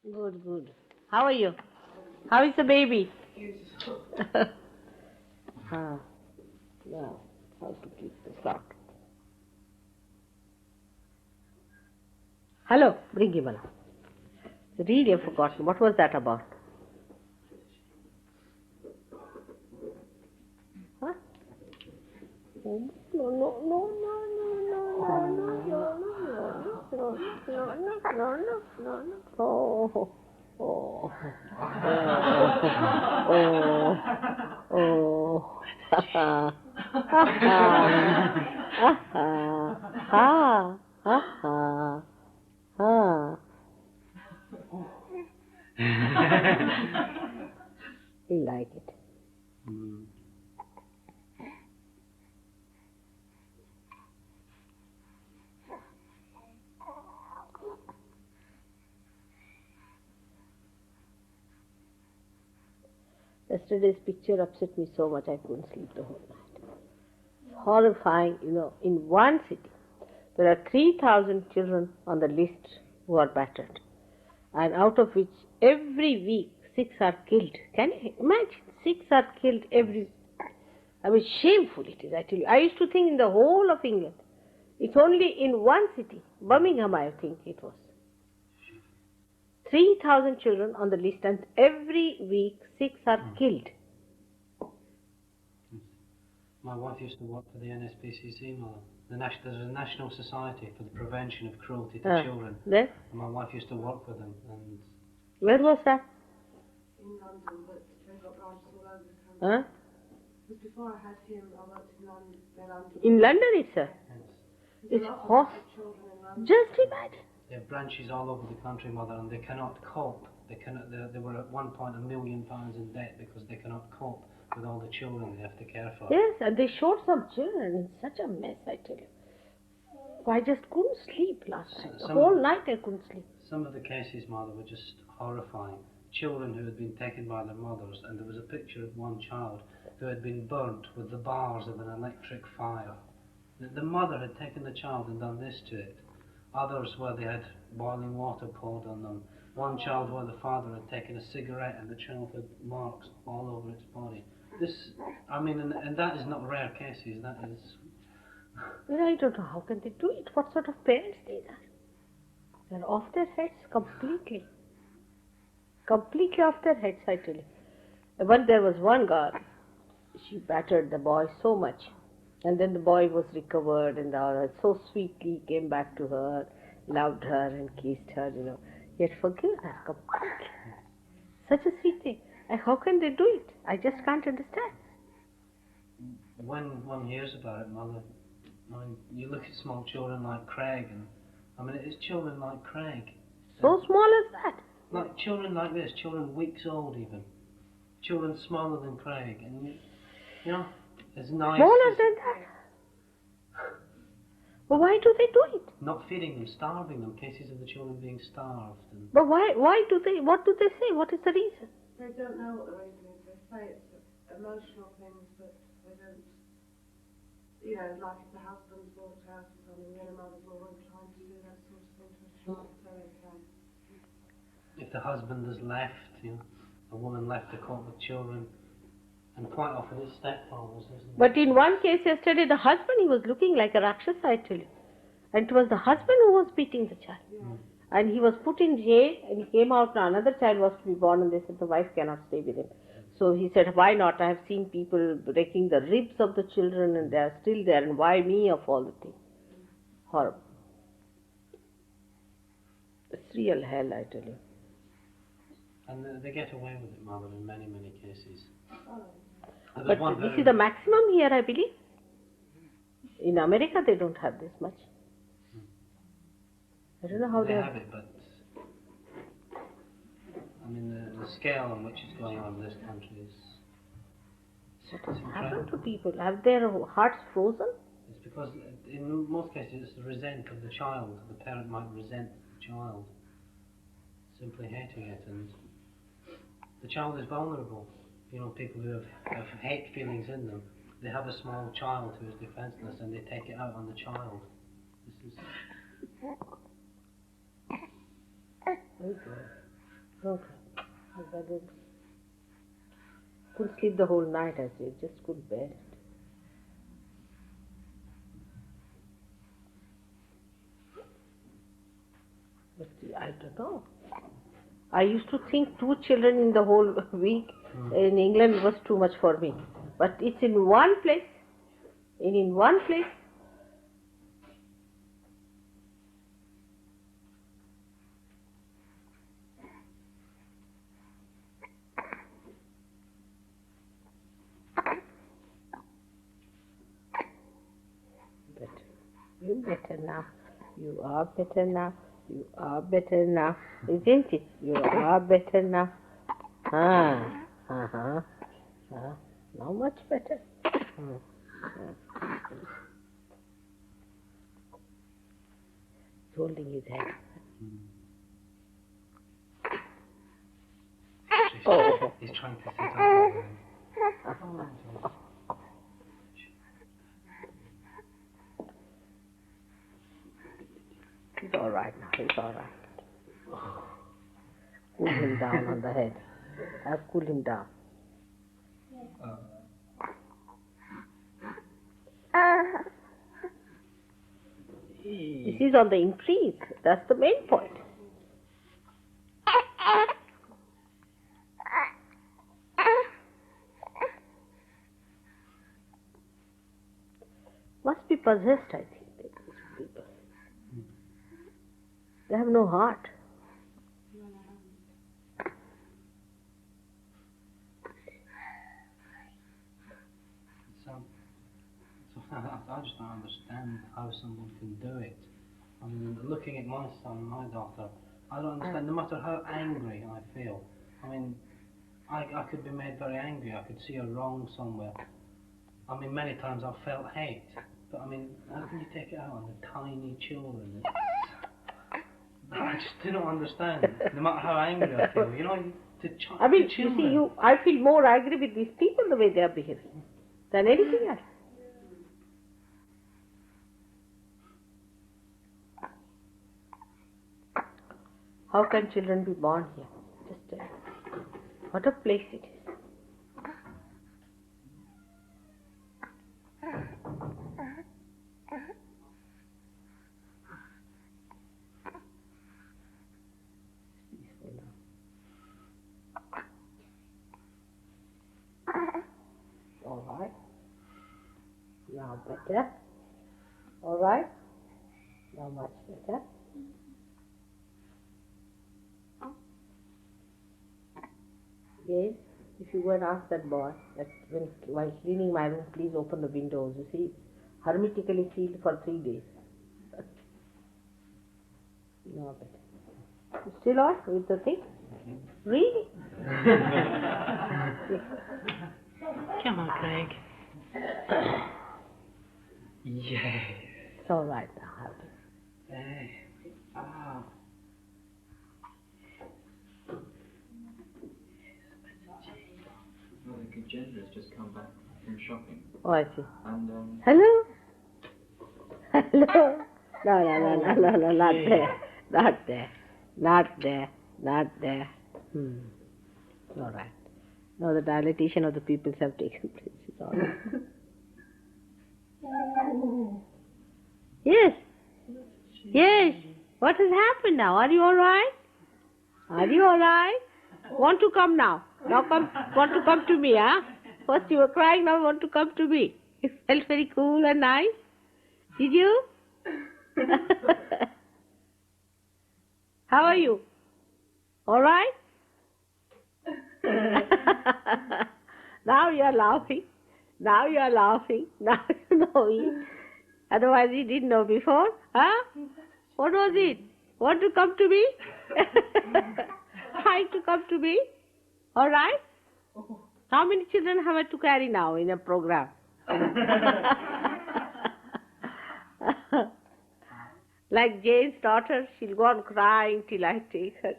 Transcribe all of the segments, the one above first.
Good, good. How are you? How is the baby? Now, how to keep the sock? Hello, bring him along. Really, I've forgotten. What was that about? Huh? No, no, no, no, no. Oh, oh, ha ha, ha ha, ha ha, ha. He like it. Yesterday's picture upset me so much I couldn't sleep the whole night. Horrifying, in one city, there are 3,000 children on the list who are battered, and out of which every week 6 are killed. Can you imagine? 6 are killed every. I mean, shameful it is, I tell you. I used to think in the whole of England, it's only in one city, Birmingham, I think it was. 3,000 children on the list, and every week 6 are killed. My wife used to work for the NSPCC, Mother. There's a National Society for the Prevention of Cruelty to Children. Then? And my wife used to work for them. And where was that? In London, but they've got branches all over the Huh? country. Because before I had him, I worked in London. In London itself? There's It's a lot hot. of children in London. Just imagine. they have branches all over the country, Mother, and they cannot cope. They were at one point £1 million in debt because they cannot cope with all the children they have to care for. Yes, and they showed some children in such a mess, I tell you. I just couldn't sleep last night. The whole night I couldn't sleep. Some of the cases, Mother, were just horrifying. Children who had been taken by their mothers, and there was a picture of one child who had been burnt with the bars of an electric fire. The mother had taken the child and done this to it. Others where they had boiling water poured on them. One child where the father had taken a cigarette and the child had marks all over its body. And that is not rare cases, that is... Well, I don't know, how can they do it? What sort of parents these are? They're off their heads completely. Completely off their heads, I tell you. But there was one girl, she battered the boy so much. And then the boy was recovered and so sweetly came back to her, loved her and kissed her, Yet forgive her completely. Such a sweet thing. And how can they do it? I just can't understand. When one hears about it, Mother, you look at small children like Craig, and it is children like Craig. So small as that? Like children like this, children weeks old even. Children smaller than Craig, and as nice Smaller as than that? But why do they do it? not feeding them, starving them, cases of the children being starved. But why do they, what do they say? What is the reason? They don't know what the reason is. They say it's emotional things, but they don't. Like if the husband's walked out or something, then a mother's always trying to do that sort of thing to a child so they can. If the husband has left, a woman left to cope with children, and quite often it's stepfathers, isn't it? But in one case yesterday, the husband, he was looking like a Rakshasa, I tell you. And it was the husband who was beating the child. Yeah. And he was put in jail, and he came out, now another child was to be born, and they said the wife cannot stay with him. So he said, why not? I have seen people breaking the ribs of the children, and they are still there, and why me of all the things? Horrible. It's real hell, I tell you. And they get away with it, Mother, in many, many cases. But this is the maximum here, I believe. In America, they don't have this much. I don't know how they have it, but the scale on which it's going on in this country is... What has happened to people? Have their hearts frozen? It's because in most cases it's the resent of the child. The parent might resent the child, simply hating it, and the child is vulnerable. People who have hate feelings in them, they have a small child who is defenseless and they take it out on the child. This is... Okay. I couldn't sleep the whole night, I just couldn't bear it. But I don't know. I used to think 2 children in the whole week in England was too much for me. But it's in one place. In one place. Better. You're better now. You are better now. You are better now. Isn't it? You are better now. Now much better. He's holding his head. He's trying to sit up. He's all right now. He's all right. Cool him down on the head. I've cooled him down. This is on the increase. That's the main point. Must be possessed, I think, these people. They have no heart. I just don't understand how someone can do it. I mean, looking at my son and my daughter, I don't understand, no matter how angry I feel. I mean, I could be made very angry, I could see a wrong somewhere. I mean, many times I've felt hate, but I mean, how can you take it out on the tiny children? I just do not understand, no matter how angry I feel, you know, I mean, children. you see, I feel more angry with these people the way they are behaving than anything else. How can children be born here? Just tell me. What a place it is. Peaceful now. All right. Now better. All right. Now much better. Yes, if you go and ask that boy that while cleaning my room, please open the windows. You see, hermetically sealed for 3 days. No better. You still on with the thing? Really? Come on, Craig. Yay. It's all right now, happy. Hey. Ah. The gender has just come back from shopping. Oh, I see. And Hello? Hello? No, not there. Not there. Not there. Not there. All right. No, the dilatation of the pupils have taken place. It's all right. Yes. Yes. What has happened now? Are you all right? Are you all right? Want to come now? Now come. Want to come to me, huh? First you were crying, now you want to come to me. You felt very cool and nice. Did you? How are you? All right? Now you are laughing. Now you are laughing. Now you know it. Otherwise you didn't know before. Huh? What was it? Want to come to me? Trying to come to me? All right? How many children have I to carry now in a program? Like Jane's daughter, she'll go on crying till I take her.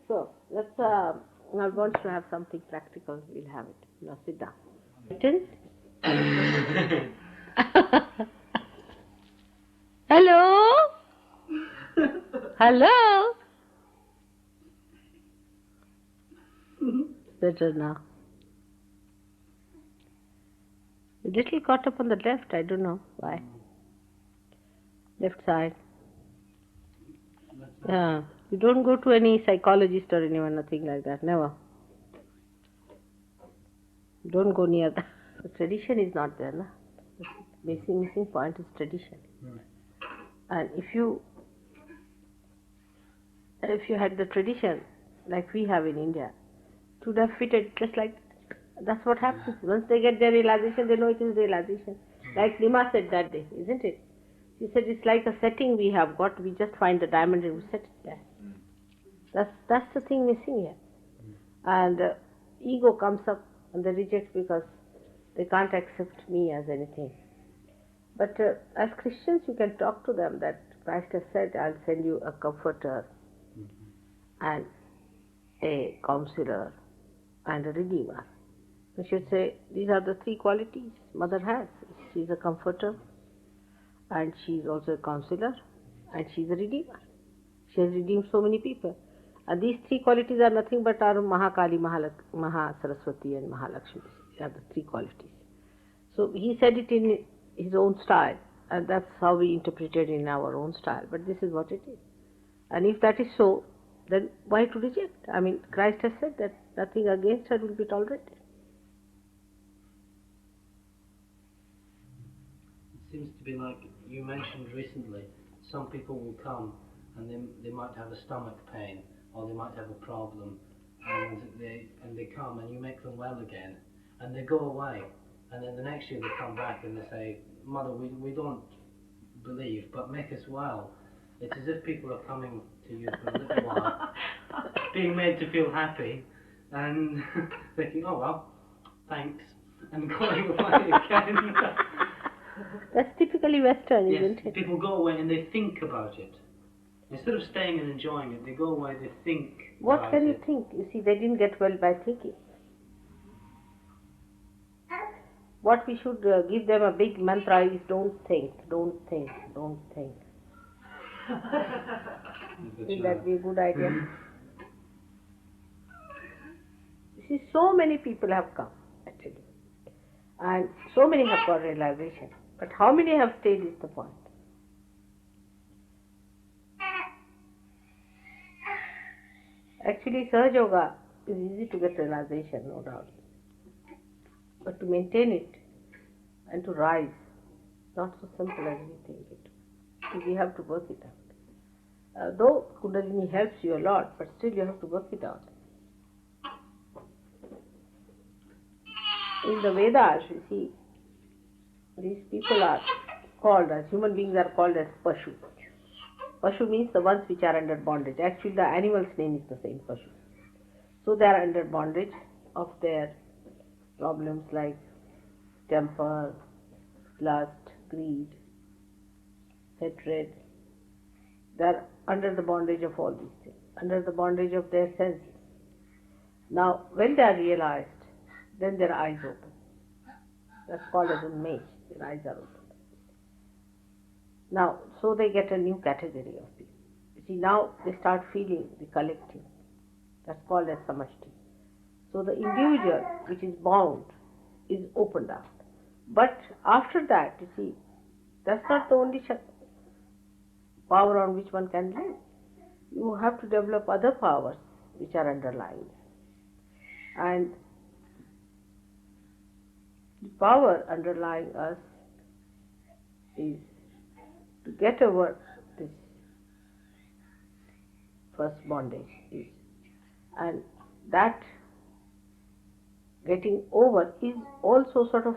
So, let's, I want to have something practical. We'll have it. Now sit down. Hello? Hello? Better now. A little caught up on the left, I don't know why. Left side. Yeah. You don't go to any psychologist or anyone, nothing like that, never. Don't go near that. The tradition is not there, na? The missing point is tradition. And if you had the tradition like we have in India, it would have fitted just like that's what happens. Once they get their realization, they know it is realization. Like Nima said that day, isn't it? She said it's like a setting we have got. We just find the diamond and we set it there. That's the thing missing here. And ego comes up and they reject because they can't accept me as anything. But as Christians, you can talk to them that Christ has said, I'll send you a comforter and a counselor and a redeemer. You should say, these are the three qualities Mother has. She's a comforter and she's also a counselor and she's a redeemer. She has redeemed so many people. And these three qualities are nothing but our Mahakali, Mahasaraswati and Mahalakshmi. They are the three qualities. So he said it in his own style, and that's how we interpret it in our own style. But this is what it is. And if that is so, then why to reject? I mean, Christ has said that nothing against her will be tolerated. It seems to be like you mentioned recently, some people will come and they might have a stomach pain or they might have a problem and they come and you make them well again and they go away and then the next year they come back and they say, Mother, we don't believe, but make us well. It's as if people are coming to you for a little while, being made to feel happy and thinking, oh well, thanks, and going away again. That's typically Western, Yes, isn't it? people go away and they think about it. Instead of staying and enjoying it, they go away, they think What about can you it. think? You see, they didn't get well by thinking. What we should give them a big mantra is don't think, don't think, don't think. Will that be a good idea? You see, so many people have come, actually. And so many have got realization. But how many have stayed is the point. Actually, Sahaja Yoga is easy to get realization, no doubt. But to maintain it and to rise, not so simple as we think it. So we have to work it out. Though Kundalini helps you a lot, but still you have to work it out. In the Vedas, you see, these people are called as, human beings are called as Pashu. Pashu means the ones which are under bondage. Actually, the animal's name is the same, Pashu. So they are under bondage of their problems like temper, lust, greed, hatred. They are under the bondage of all these things, under the bondage of their senses. Now, when they are realized, then their eyes open. That's called as a mage. Their eyes are open. Now, so they get a new category of people. You see, now they start feeling the collective. That's called as samashti. So the individual, which is bound, is opened up. But after that, you see, that's not the only power on which one can live. You have to develop other powers which are underlying. And the power underlying us is to get over this first bondage. And that getting over is also sort of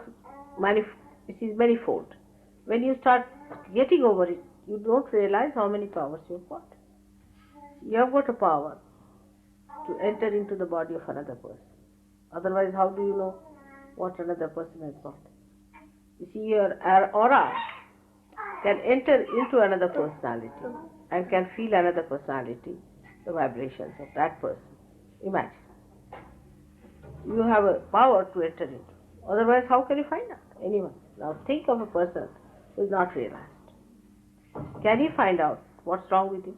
it is manifold. When you start getting over it, you don't realize how many powers you've got. You have got a power to enter into the body of another person. Otherwise, how do you know what another person has got? You see, your aura can enter into another personality and can feel another personality, the vibrations of that person. Imagine. You have a power to enter into. Otherwise, how can you find out? Anyone. Now think of a person who is not realized. Can he find out what's wrong with you?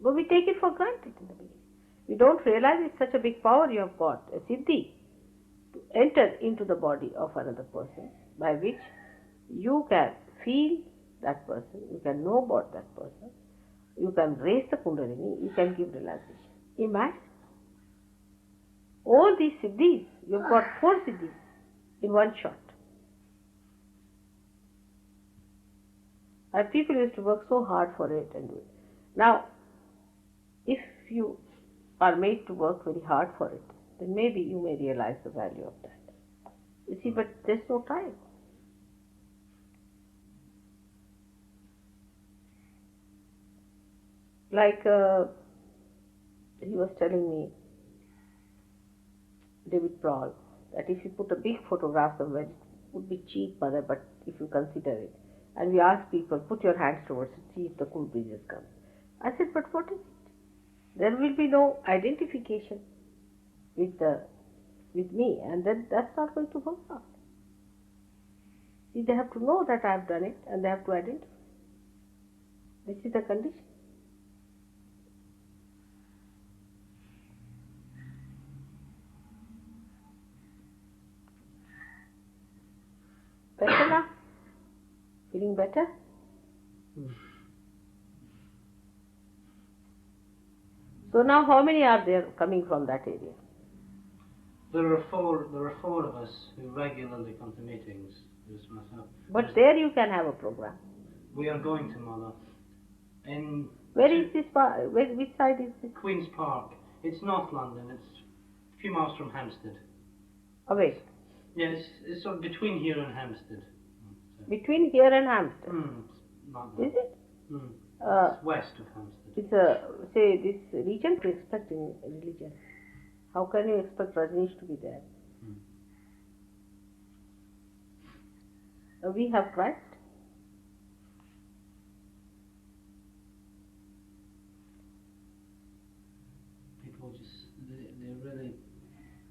But we take it for granted in the beginning. We don't realize it's such a big power you have got, a siddhi, to enter into the body of another person, by which you can feel that person, you can know about that person, you can raise the kundalini, you can give relaxation. Imagine all these siddhis, you've got 4 siddhis in one shot. And people used to work so hard for it and do it. Now, if you are made to work very hard for it, then maybe you may realize the value of that. You see, but there's no time. Like he was telling me, David Brawl, that if you put a big photograph somewhere, it would be cheap, mother, but if you consider it, and we ask people, put your hands towards it, see if the cool breezes come. I said, but what is it? There will be no identification with me, and then that's not going to work out. See, they have to know that I have done it, and they have to identify. This is the condition. Better now? Feeling better? So now how many are there coming from that area? There are four of us who regularly come to meetings. There's myself. But there you can have a program. We are going to Mother. Where is this? Which side is this? Queen's Park. It's North London. It's a few miles from Hampstead. Away. Yeah, it's sort of between here and Hampstead. Between here and Hampstead? Is it? It's west of Hampstead. It's say this region to expect in religion. How can you expect Rajneesh to be there? We have Christ. People just, they really,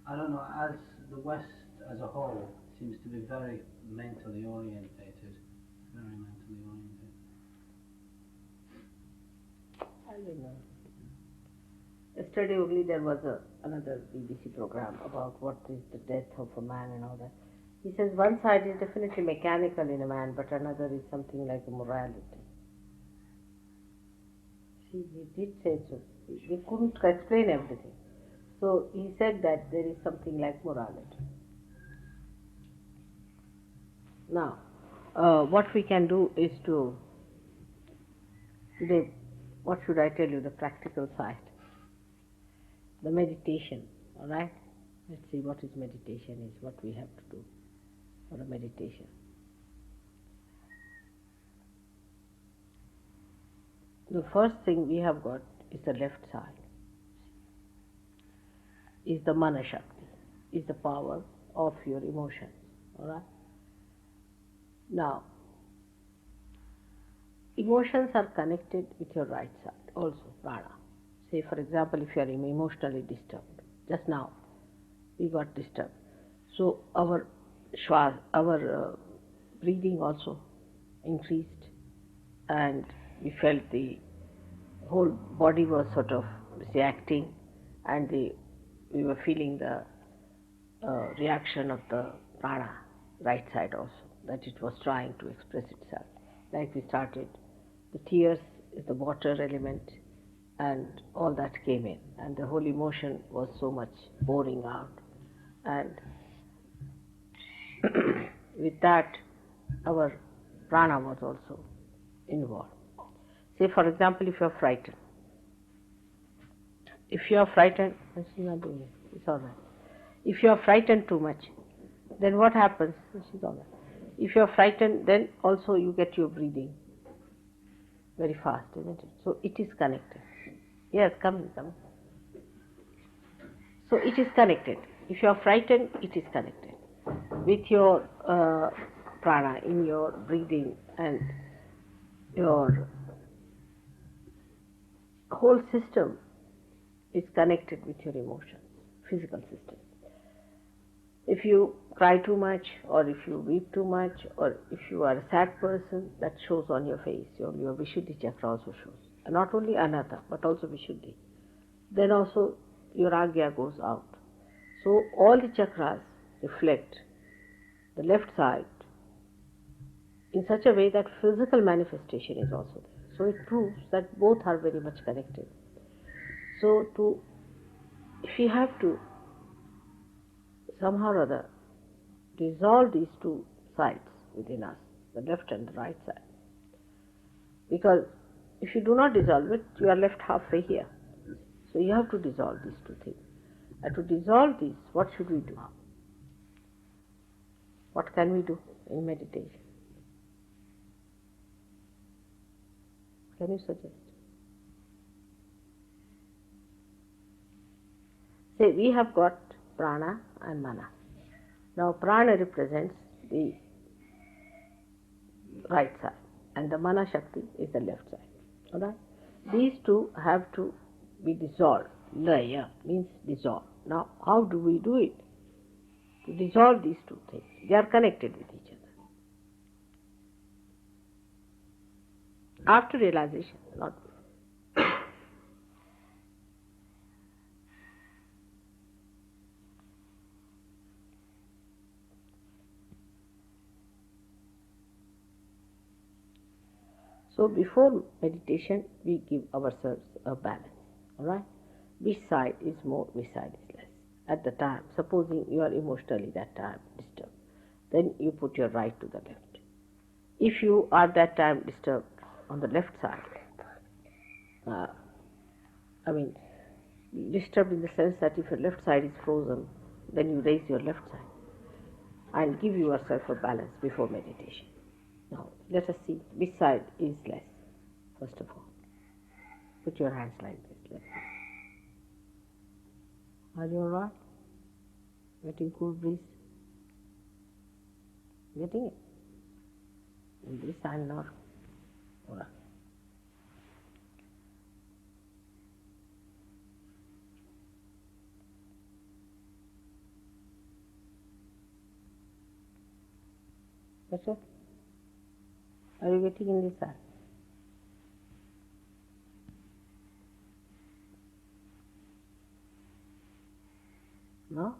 I don't know, as the West as a whole seems to be very mentally orientated. Very mentally orientated. I don't know. Yesterday only there was another BBC program about what is the death of a man and all that. He says one side is definitely mechanical in a man, but another is something like a morality. See, he did say so. He couldn't explain everything. So he said that there is something like morality. Now, what we can do is to, today, what should I tell you, the practical side? The meditation, alright? Let's see what is meditation is, what we have to do for a meditation. The first thing we have got is the left side, is the mana shakti, is the power of your emotions, alright? Now, emotions are connected with your right side, also prana. Say for example, if you are emotionally disturbed, just now we got disturbed. So our breathing also increased, and we felt the whole body was sort of reacting, and we were feeling the reaction of the prana, right side also, that it was trying to express itself. Like we started, the tears is the water element, and all that came in, and the whole emotion was so much pouring out, and with that our prana was also involved. Say for example, if you are frightened, it's all right. If you are frightened too much, then what happens? If you are frightened, then also you get your breathing very fast, isn't it? So it is connected. Yes, come. So it is connected. If you are frightened, it is connected with your prana in your breathing, and your whole system is connected with your emotions, physical system. If you cry too much, or if you weep too much, or if you are a sad person, that shows on your face. Your Vishuddhi chakra also shows. And not only Anata, but also Vishuddhi. Then also your Agya goes out. So all the chakras reflect the left side in such a way that physical manifestation is also there. So it proves that both are very much connected. So if you have to somehow or other dissolve these two sides within us, the left and the right side, because if you do not dissolve it, you are left halfway here. So you have to dissolve these two things. And to dissolve these, what should we do? What can we do in meditation? Can you suggest? Say, we have got prana and mana. Now prana represents the right side and the mana shakti is the left side. Alright? These two have to be dissolved. Laya means dissolve. Now how do we do it? To dissolve these two things. They are connected with each other. After realization, not before. So before meditation, we give ourselves a balance. Alright? Which side is more, which side is less. At the time, supposing you are emotionally that time disturbed, then you put your right to the left. If you are that time disturbed on the left side, disturbed in the sense that if your left side is frozen, then you raise your left side and give yourself a balance before meditation. Now, let us see which side is less. First of all, put your hands like this. Let's see. Are you alright? Getting cool breeze? Getting it? In this hand now. Alright. That's it? Are you getting in this hand? No?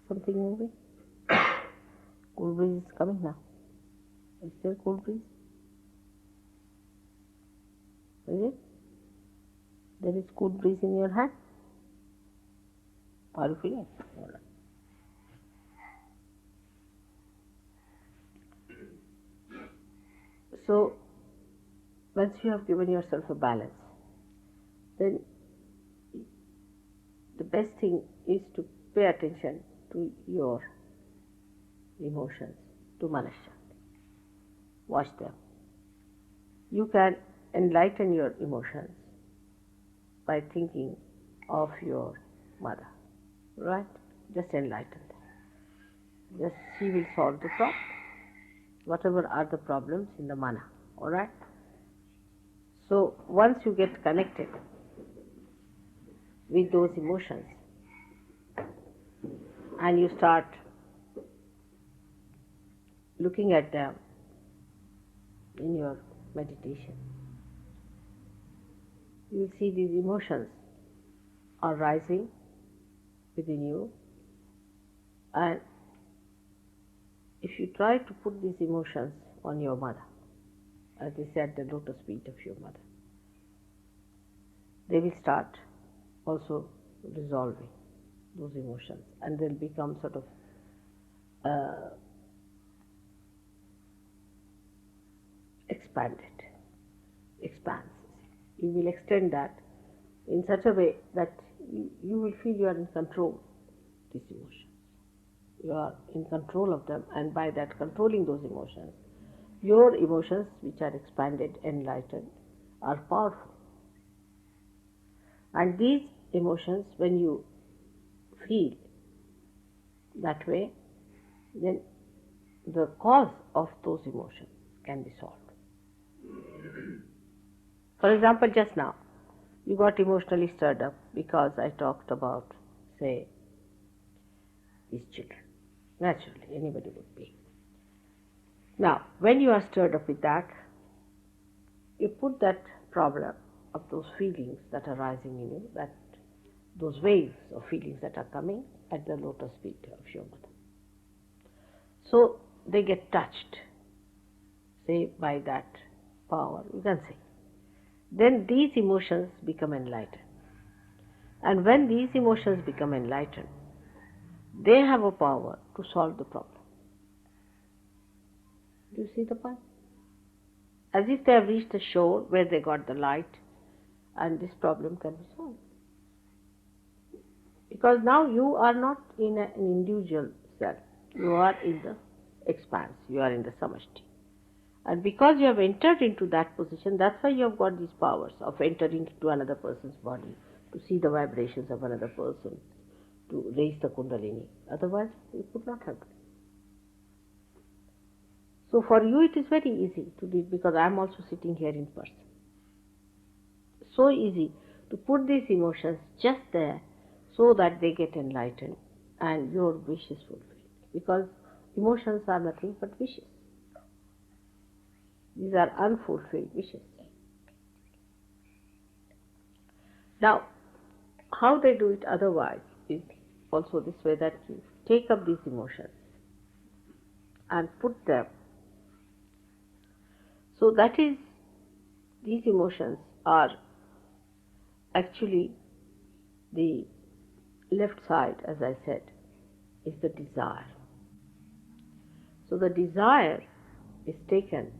Something moving? Cool breeze is coming now. Is there cool breeze? Is it? There is cool breeze in your hand? Are you feeling it? All right. So, once you have given yourself a balance, then the best thing is to pay attention to your emotions, to Manashakti. Watch them. You can enlighten your emotions by thinking of your mother, right? Just enlighten them. Just she will solve the problem. Whatever are the problems in the mana, alright? So once you get connected with those emotions and you start looking at them in your meditation, you will see these emotions are rising within you, and if you try to put these emotions on your mother, as they said, the lotus feet of your mother, they will start also dissolving those emotions and they'll become sort of expands. You will extend that in such a way that you will feel you are in control of these emotions. You are in control of them, and by that controlling those emotions, your emotions which are expanded, enlightened, are powerful. And these emotions, when you feel that way, then the cause of those emotions can be solved. For example, just now, you got emotionally stirred up because I talked about, say, these children. Naturally, anybody would be. Now, when you are stirred up with that, you put that problem of those feelings that are rising in you, that those waves of feelings that are coming at the lotus feet of your mother. So they get touched, say, by that power, you can say. Then these emotions become enlightened. And when these emotions become enlightened, they have a power to solve the problem. Do you see the point? As if they have reached the shore where they got the light and this problem can be solved. Because now you are not in an individual self, you are in the expanse, you are in the samashti. And because you have entered into that position, that's why you have got these powers of entering into another person's body, to see the vibrations of another person, to raise the kundalini. Otherwise, you could not have done. So for you it is very easy to do it, because I am also sitting here in person. So easy to put these emotions just there so that they get enlightened and your wish is fulfilled. Because emotions are nothing but wishes. These are unfulfilled wishes. Now, how they do it otherwise is also this way, that you take up these emotions and put them. So that is, these emotions are actually the left side, as I said, is the desire. So the desire is taken,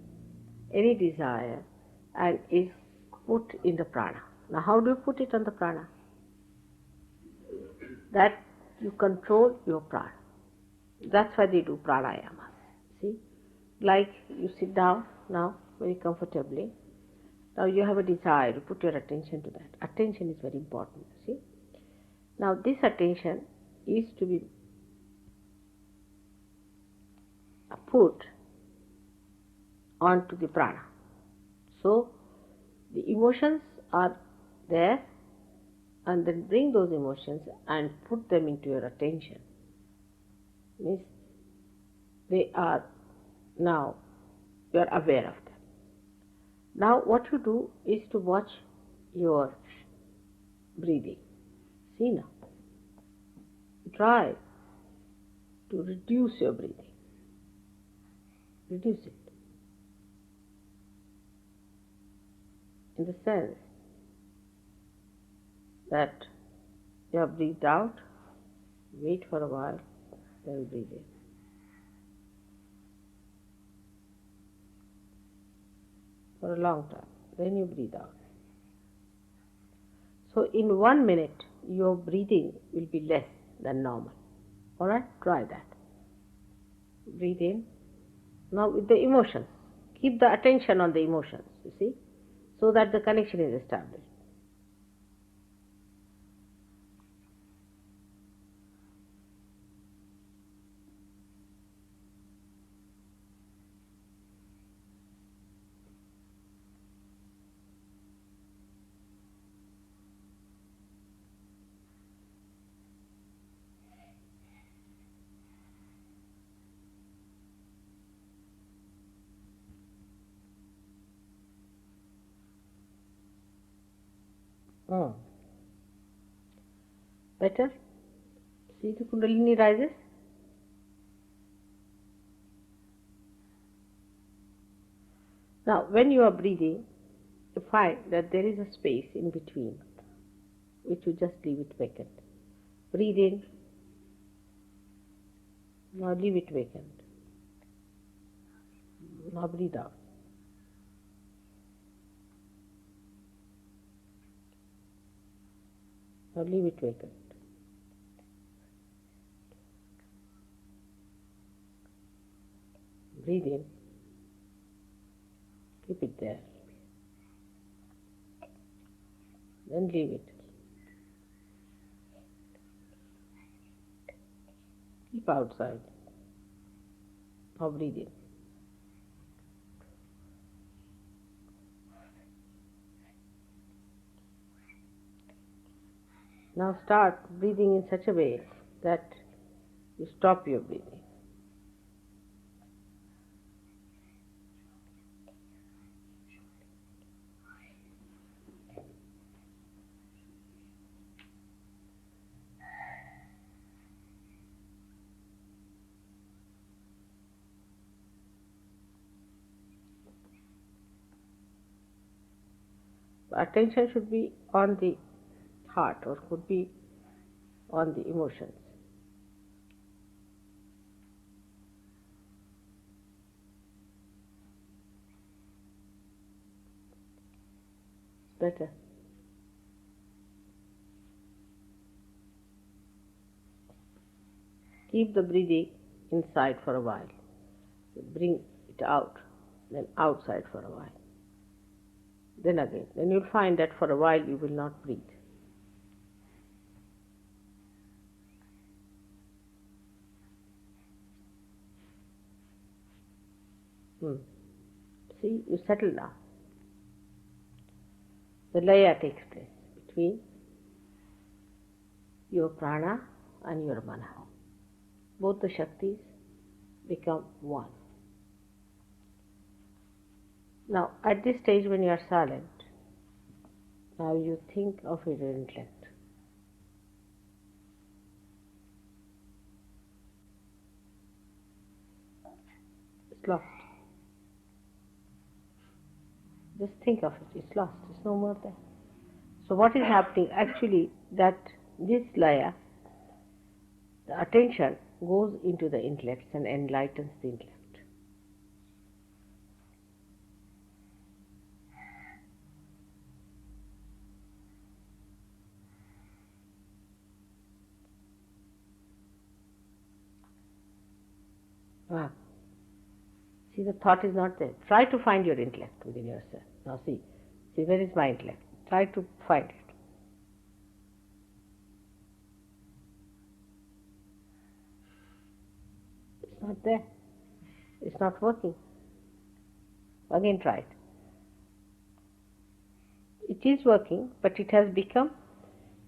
any desire, and is put in the prana. Now how do you put it on the prana? That you control your prana. That's why they do pranayama. See, like you sit down now very comfortably. Now you have a desire, you put your attention to that. Attention is very important, see. Now this attention is to be put onto the prana. So the emotions are there, and then bring those emotions and put them into your attention. Means they are now, you are aware of them. Now what you do is to watch your breathing. See now. Try to reduce your breathing. Reduce it. In the sense that you have breathed out, wait for a while, then breathe in. For a long time, then you breathe out. So in 1 minute, your breathing will be less than normal. Alright, try that. Breathe in. Now with the emotions, keep the attention on the emotions, you see, so that the connection is established. Better? See the kundalini rises? Now when you are breathing, you find that there is a space in between, which you just leave it vacant. Breathe in. Now leave it vacant. Now breathe out. Now leave it vacant. Breathe in. Keep it there. Then leave it. Keep outside. Now breathe in. Now start breathing in such a way that You stop your breathing. Attention should be on the heart or could be on the emotions. Better. Keep the breathing inside for a while. Bring it out, then outside for a while. Then again. Then you'll find that for a while you will not breathe. See, you settle down. The laya takes place between your prana and your mana. Both the Shaktis become one. Now, at this stage when you are silent, now you think of your intellect. It's lost. Just think of it. It's lost. It's no more there. So what is happening actually that this laya, the attention goes into the intellect and enlightens the intellect. See, the thought is not there. Try to find your intellect within yourself. Now see, where is my intellect? Try to find it. It's not there. It's not working. Again try it. It is working, but it has become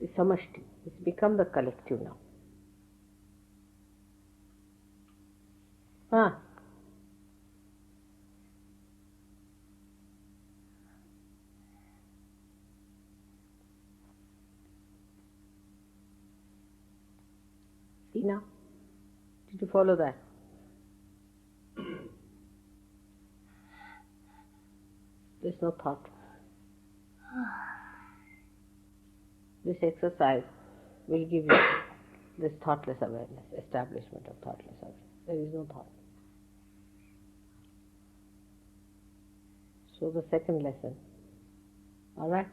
the samashti. It's become the collective now. See now? Did you follow that? There's no thought. This exercise will give you this thoughtless awareness, establishment of thoughtless awareness. There is no thought. So the second lesson. Alright?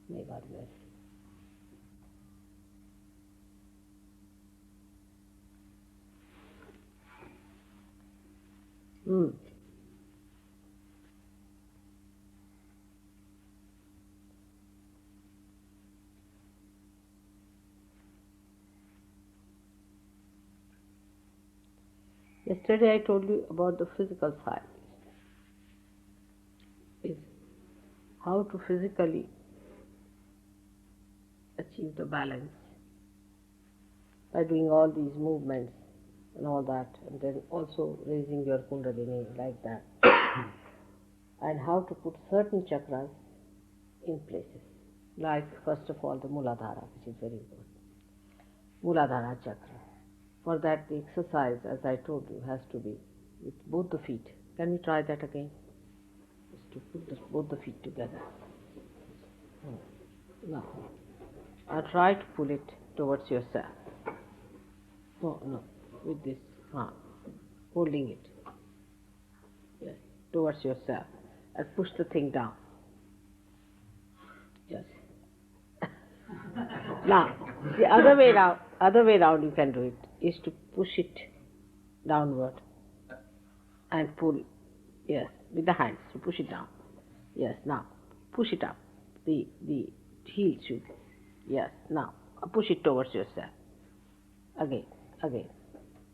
May God bless. Yesterday I told you about the physical side. Is how to physically achieve the balance by doing all these movements and all that, and then also raising your kundalini like that. And how to put certain chakras in places. Like, first of all, the Muladhara, which is very important. Muladhara chakra. For that, the exercise, as I told you, has to be with both the feet. Can we try that again? Just to put both the feet together. Now, try to pull it towards yourself. No, with this, holding it. Yes, towards yourself. And push the thing down. Yes. Now, the other way round you can do it, is to push it downward and pull, yes, with the hands, to push it down. Yes, now, push it up. The heel should, yes, now, push it towards yourself. Again.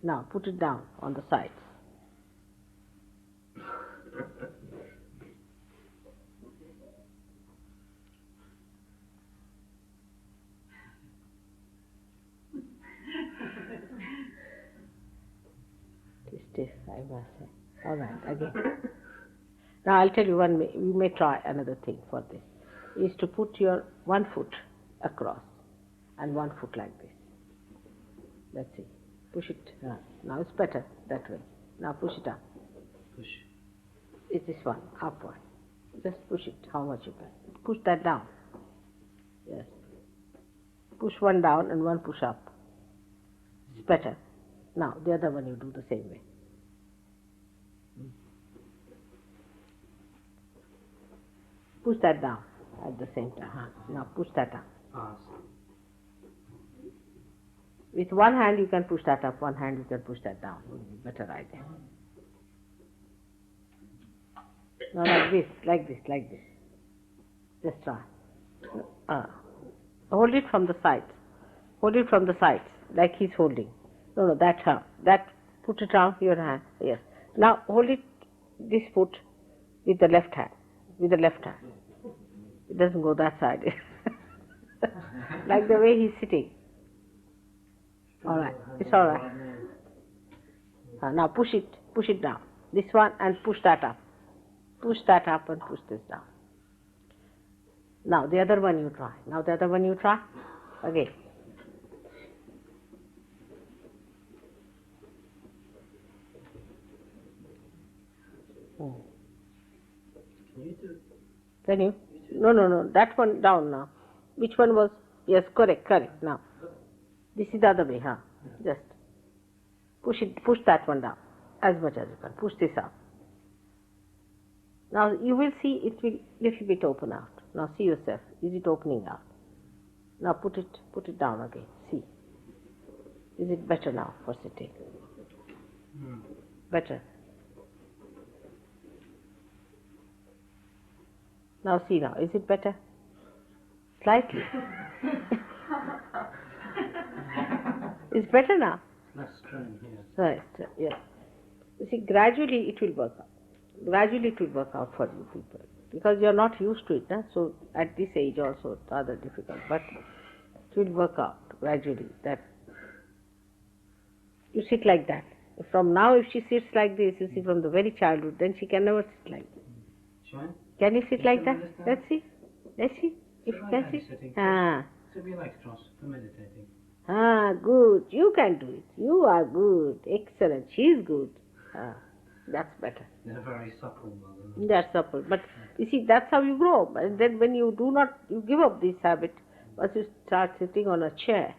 Now, put it down on the sides. I must say. All right, again. Now I'll tell you one way. You may try another thing for this. Is to put your one foot across and one foot like this. Let's see. Push it. Now it's better that way. Now push it up. Push. It's this one, upward. Just push it how much you can. Push that down. Yes. Push one down and one push up. It's better. Now the other one you do the same way. Push that down at the same time. Now push that up. Pass. With one hand you can push that up, one hand you can push that down. It would be better idea. Now like this. Just try. Hold it from the sides. Hold it from the sides, like he's holding. No, that, put it around your hand. Yes. Now hold it, this foot, with the left hand. With the left hand. It doesn't go that side. Like the way he's sitting. All right, it's all right. Now push it down. This one and push that up. Push that up and push this down. Now the other one you try. Again. Can you do it? Can you? No. That one down now. Which one was? Yes, correct. Now. This is the other way, Just push that one down as much as you can. Push this up. Now you will see it will little bit open out. Now see yourself. Is it opening out? Now put it down again. See. Is it better now for sitting? Better. Now see now. Is it better? Slightly. It's better now. Less strain here. Right, yes. You see, gradually it will work out. Gradually it will work out for you people. Because you are not used to it, so at this age also it's rather difficult. But it will work out gradually. That you sit like that. From now, if she sits like this, you see, from the very childhood, then she can never sit like this. Sure. Can you sit like that? Understand? Let's see. If you can sit. Sit your legs crossed for meditating. Good. You can do it. You are good. Excellent. She's good. That's better. They're very supple, mother. That's supple. But you see, that's how you grow. And then when you you give up this habit, once you start sitting on a chair,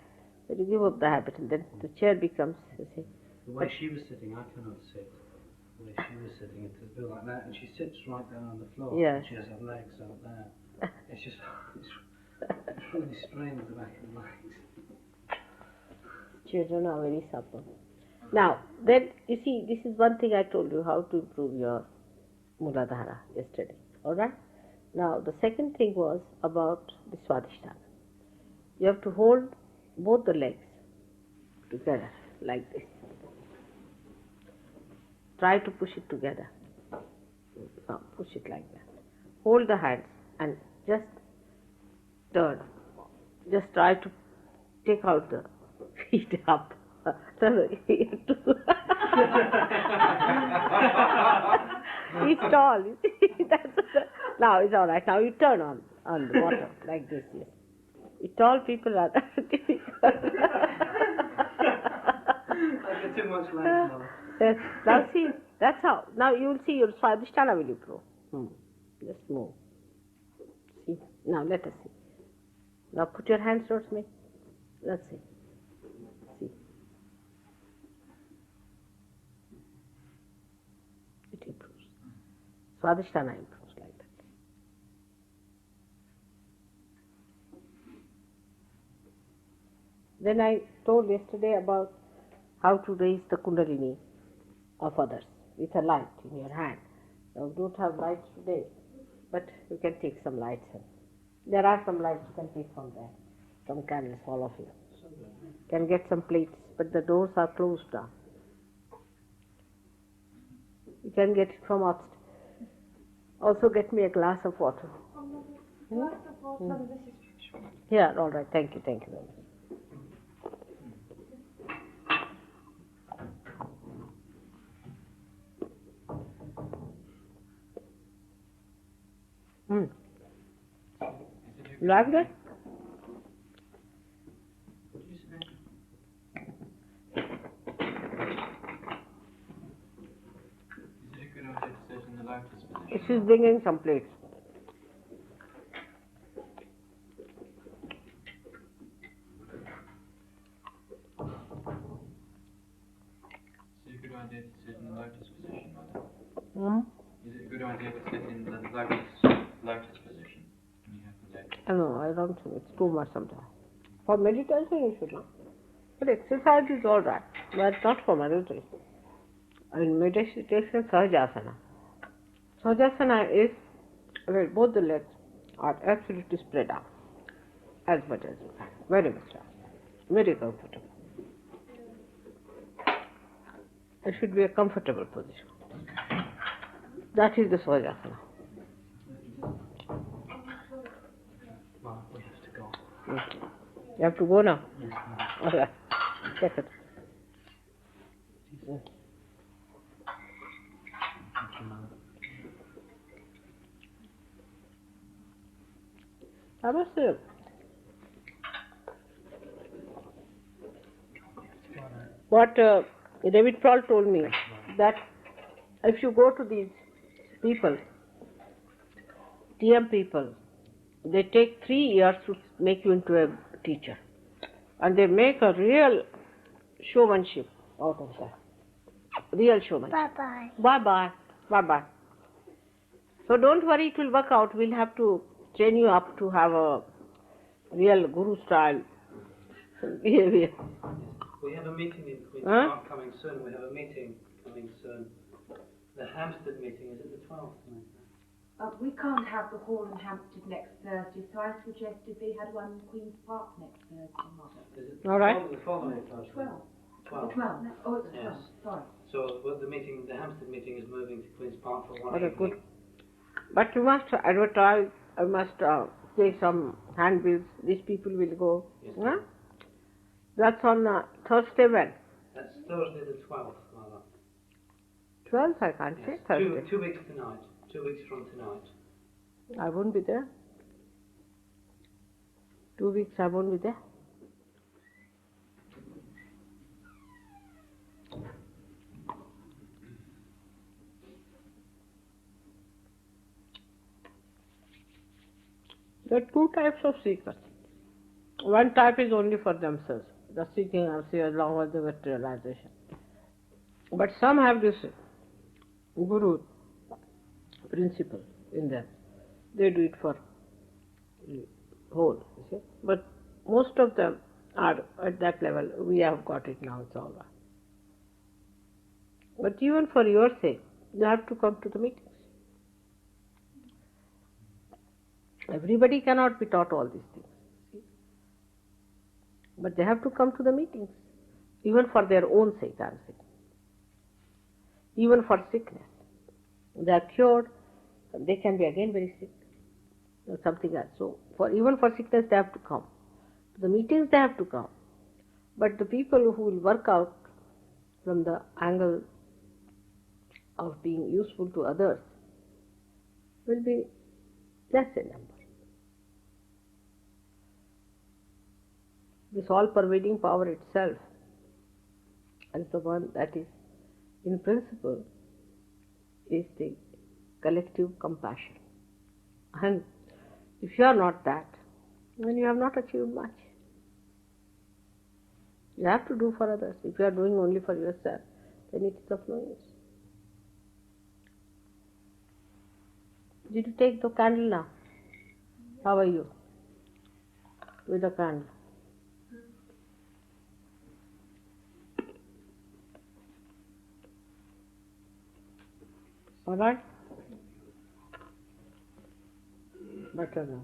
then you give up the habit, and then the chair becomes, you see. The way she was sitting, I cannot sit. The way she was sitting, it's a bit like that, and she sits right down on the floor. Yes. And she has her legs out there. It's just, it really strains the back of the legs. Children are very supple. Now, then, you see, this is one thing I told you how to improve your Muladhara yesterday. Alright? Now, the second thing was about the Swadhisthana. You have to hold both the legs together, like this. Try to push it together. Now, push it like that. Hold the hands and just turn. Just try to take out the feet up. He's tall. You see, now it's all right. Now you turn on the bottom like this. Yes. You tall people are difficult. I get too much legs, mother. Yes. Now see, that's how. Now you will see your Swadhisthana will improve. Just move. See. Now let us see. Now put your hands towards me. Let's see. See. It improves. Swadhisthana improves like that. Then I told yesterday about how to raise the Kundalini of others with a light in your hand. Now we don't have lights today, but you can take some lights. There are some lights you can take from there, some candles, all of you. Can get some plates, but the doors are closed now. You can get it from upstairs. Also get me a glass of water. Yeah, all right. Thank you very much. Mm. Like that? What do you say? Is it a good idea to sit in the lotus position? She's bringing some plates. Is it a good idea to sit in the lotus position, Mother? Mm. Is it a good idea to sit in the lotus position when you have the legs? No, I don't think it's too much sometimes. For meditation you should not. But exercise is all right, but not for meditation. In meditation, Sahajasana. Sahajasana is where both the legs are absolutely spread out as much as you can. Very much out. Very comfortable. It should be a comfortable position. That is the Sahajasana. Well, we have to go. You have to go now. Yes, Mother. All right. Check it. Thank you, Mother. I must say, what David Paul told me, that if you go to these people, TM people, they take 3 years to make you into a teacher. And they make a real showmanship out of that. Real showmanship. Bye-bye. Bye-bye. Bye-bye. So don't worry, it will work out. We'll have to train you up to have a real guru style behavior. We have a meeting in Queen's Huh? Park coming soon. We have a meeting coming soon. The Hampstead meeting is it the 12th? We can't have the hall in Hampstead next Thursday, so I suggested they had one in Queen's Park next Thursday, Mother. Is it All right. the following Thursday? 12. 12. The 12th. Oh, it's the Yes. 12th. Sorry. So the Hampstead meeting is moving to Queen's Park for one Okay, evening. good. But you must advertise, I must take some handbills, these people will go. Yes, Huh? That's on Thursday when? That's Thursday the 12th, Mother. 12th, I can't say Yes. Thursday. 2 weeks tonight. 2 weeks from tonight. I won't be there. 2 weeks I won't be there. There are 2 types of seekers. One type is only for themselves, the seeking of see along with the materialization. But some have this guru principle in them. They do it for whole, you see. But most of them are at that level. We have got it now, it's all right. But even for your sake, you have to come to the meetings. Everybody cannot be taught all these things. See? But they have to come to the meetings, even for their own sake, I am saying. Even for sickness. They are cured, they can be again very sick, or something else. So, even for sickness, they have to come. To the meetings, they have to come. But the people who will work out from the angle of being useful to others will be less in number. This all-pervading power itself is the one that is, in principle, is the collective compassion. And if you are not that, then you have not achieved much. You have to do for others. If you are doing only for yourself, then it is of no use. Did you take the candle now? How are you? With the candle. All right? Better now.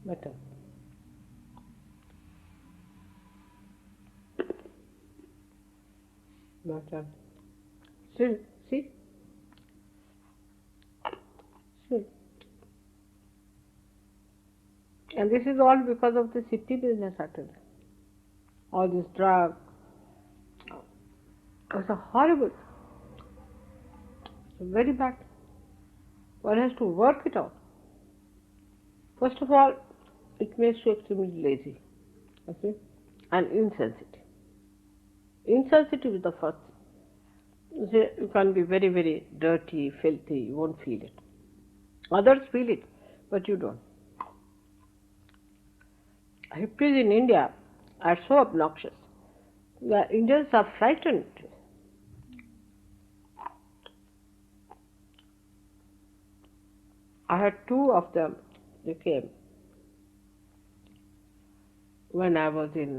Better. Better. Still, see? Still. And this is all because of the city business, actually. All this drug. It's a horrible. It's very bad. One has to work it out. First of all, it makes you extremely lazy, okay, and insensitive. Insensitive is the first thing. You can be very, very dirty, filthy, you won't feel it. Others feel it, but you don't. Hippies in India are so obnoxious. The Indians are frightened. I had two of them. They came when I was in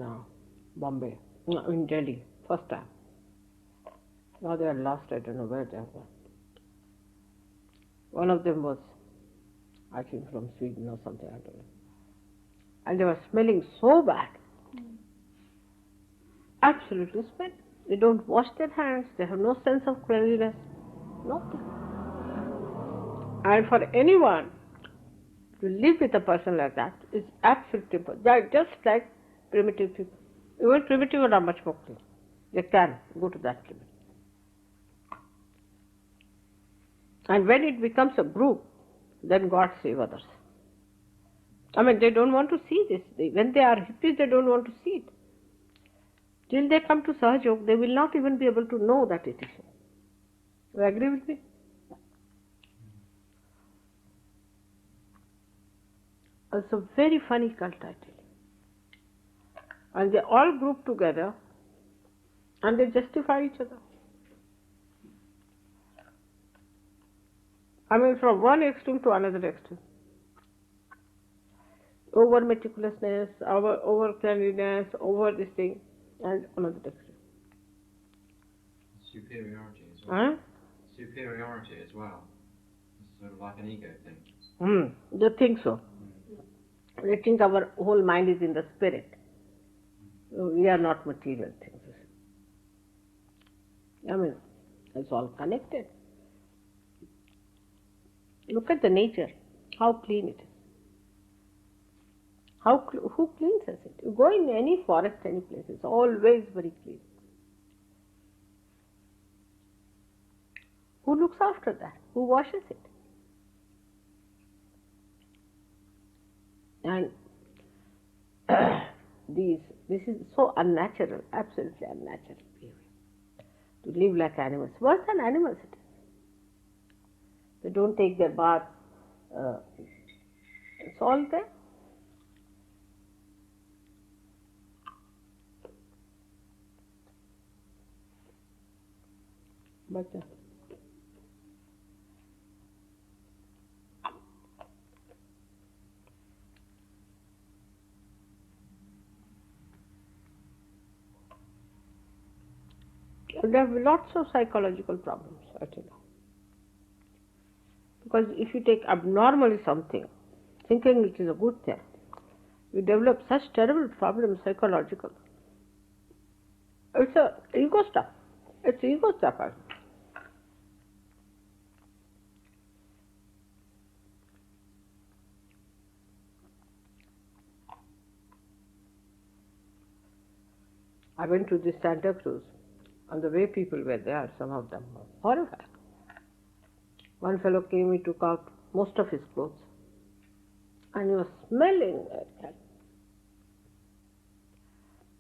Bombay, no, in Delhi, first time. Now they are lost, I don't know where they are gone. One of them was, I think, from Sweden or something, I don't know. And they were smelling so bad. Absolutely smell. They don't wash their hands, they have no sense of cleanliness, nothing. And for anyone to live with a person like that is absolutely impossible. They are just like primitive people. Even primitive are not much more clean. They can go to that limit. And when it becomes a group, then God save others. I mean, they don't want to see this. When they are hippies, they don't want to see it. Till they come to Sahajog, they will not even be able to know that it is so. You agree with me? It's a very funny cult, I tell you. And they all group together and they justify each other. I mean, from one extreme to another extreme. Over meticulousness, over cleanliness, over this thing, and another extreme. Superiority as well. Huh? Superiority as well. It's sort of like an ego thing. They think so. They think our whole mind is in the spirit. We are not material things. I mean, it's all connected. Look at the nature, how clean it is. Who cleans it? You go in any forest, any place, it's always very clean. Who looks after that? Who washes it? And this is so unnatural, absolutely unnatural behavior. To live like animals. Worse than animals it is. They don't take their bath. It's all there. But there are lots of psychological problems, I tell you. Because if you take abnormally something, thinking it is a good thing, you develop such terrible problems psychological. It's ego stuff. It's ego stuff. I went to this Santa Cruz, and the way people were there, some of them were horrified. One fellow came, he took out most of his clothes, and he was smelling like that.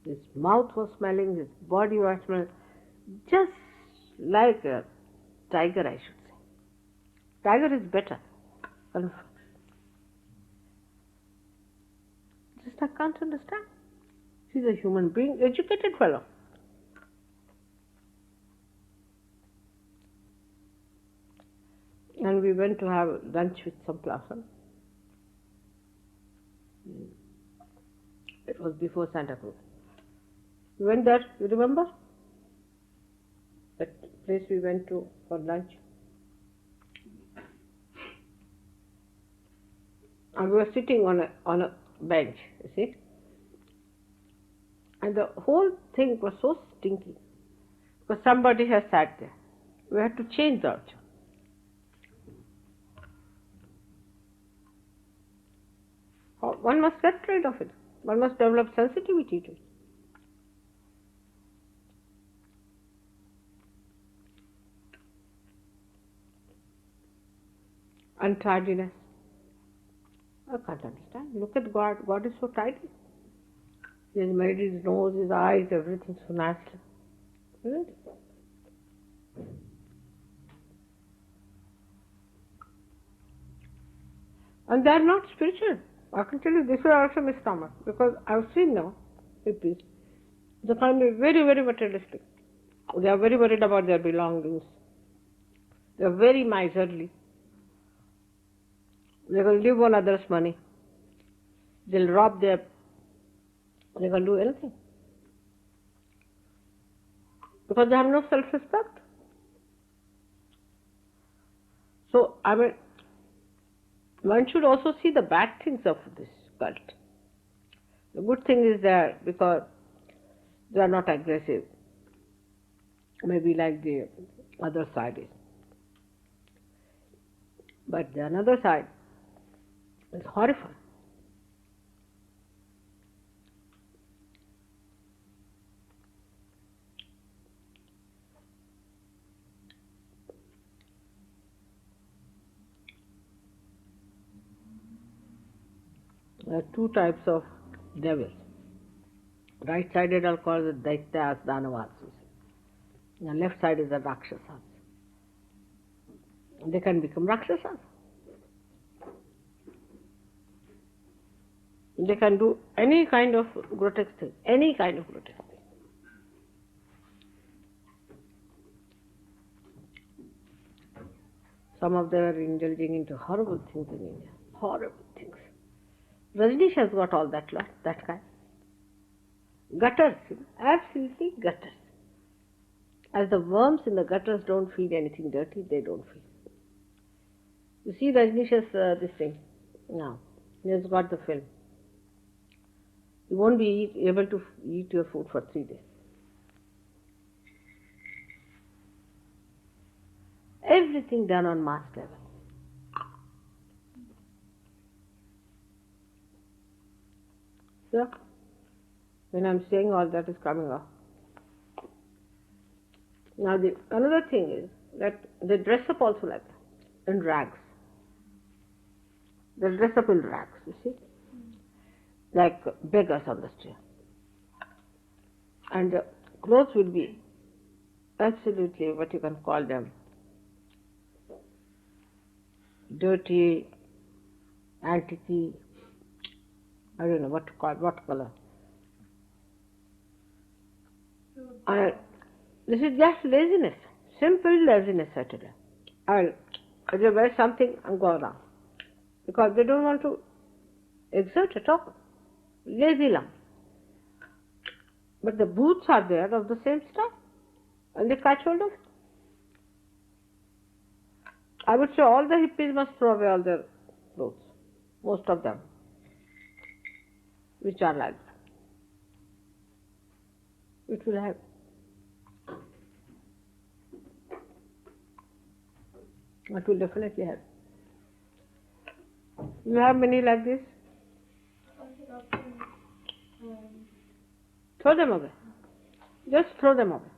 His mouth was smelling, his body was smelling, just like a tiger, I should say. Tiger is better. Just I can't understand. He's a human being, educated fellow. And we went to have lunch with some person. It was before Santa Cruz. We went there, you remember? That place we went to for lunch. And we were sitting on a bench, you see. And the whole thing was so stinky because somebody has sat there. We had to change the orchard. One must get rid of it. One must develop sensitivity to it. Untidiness. I can't understand. Look at God. God is so tidy. He has made his nose, his eyes, everything so nicely. Isn't it? And they are not spiritual. I can tell you this is also misnomer because I've seen now hippies. They can be very, very materialistic. They are very worried about their belongings. They are very miserly. They can live on others' money. They'll rob their. They can do anything because they have no self-respect. So I mean, one should also see the bad things of this cult. The good thing is there because they are not aggressive, maybe like the other side is. But the another side is horrifying. There are two types of devils. Right-sided are called the Daityas, Danavas. The left side is the Rakshasas. They can become Rakshasas. They can do any kind of grotesque thing, any kind of grotesque thing. Some of them are indulging into horrible things in India. Horrible things. Rajneesh has got all that lot, that kind. Gutters, absolutely gutters. As the worms in the gutters don't feel anything dirty, they don't feel. You see Rajneesh's this thing now. He has got the film. You won't be able to eat your food for 3 days. Everything done on mass level. So, when I'm saying all that is coming up. Now, another thing is that they dress up also like that, in rags. They dress up in rags, you see, like beggars on the street. And the clothes will be absolutely what you can call them, dirty, antique, I don't know what to call, what color. And this is just laziness, simple laziness, I tell you. And they wear something and go around because they don't want to exert at all. Lazy lump. But the boots are there of the same stuff and they catch hold of it. I would say all the hippies must throw away all their clothes, most of them, which are like that. It will have. It will definitely have. You have many like this? Throw them away. Just throw them away.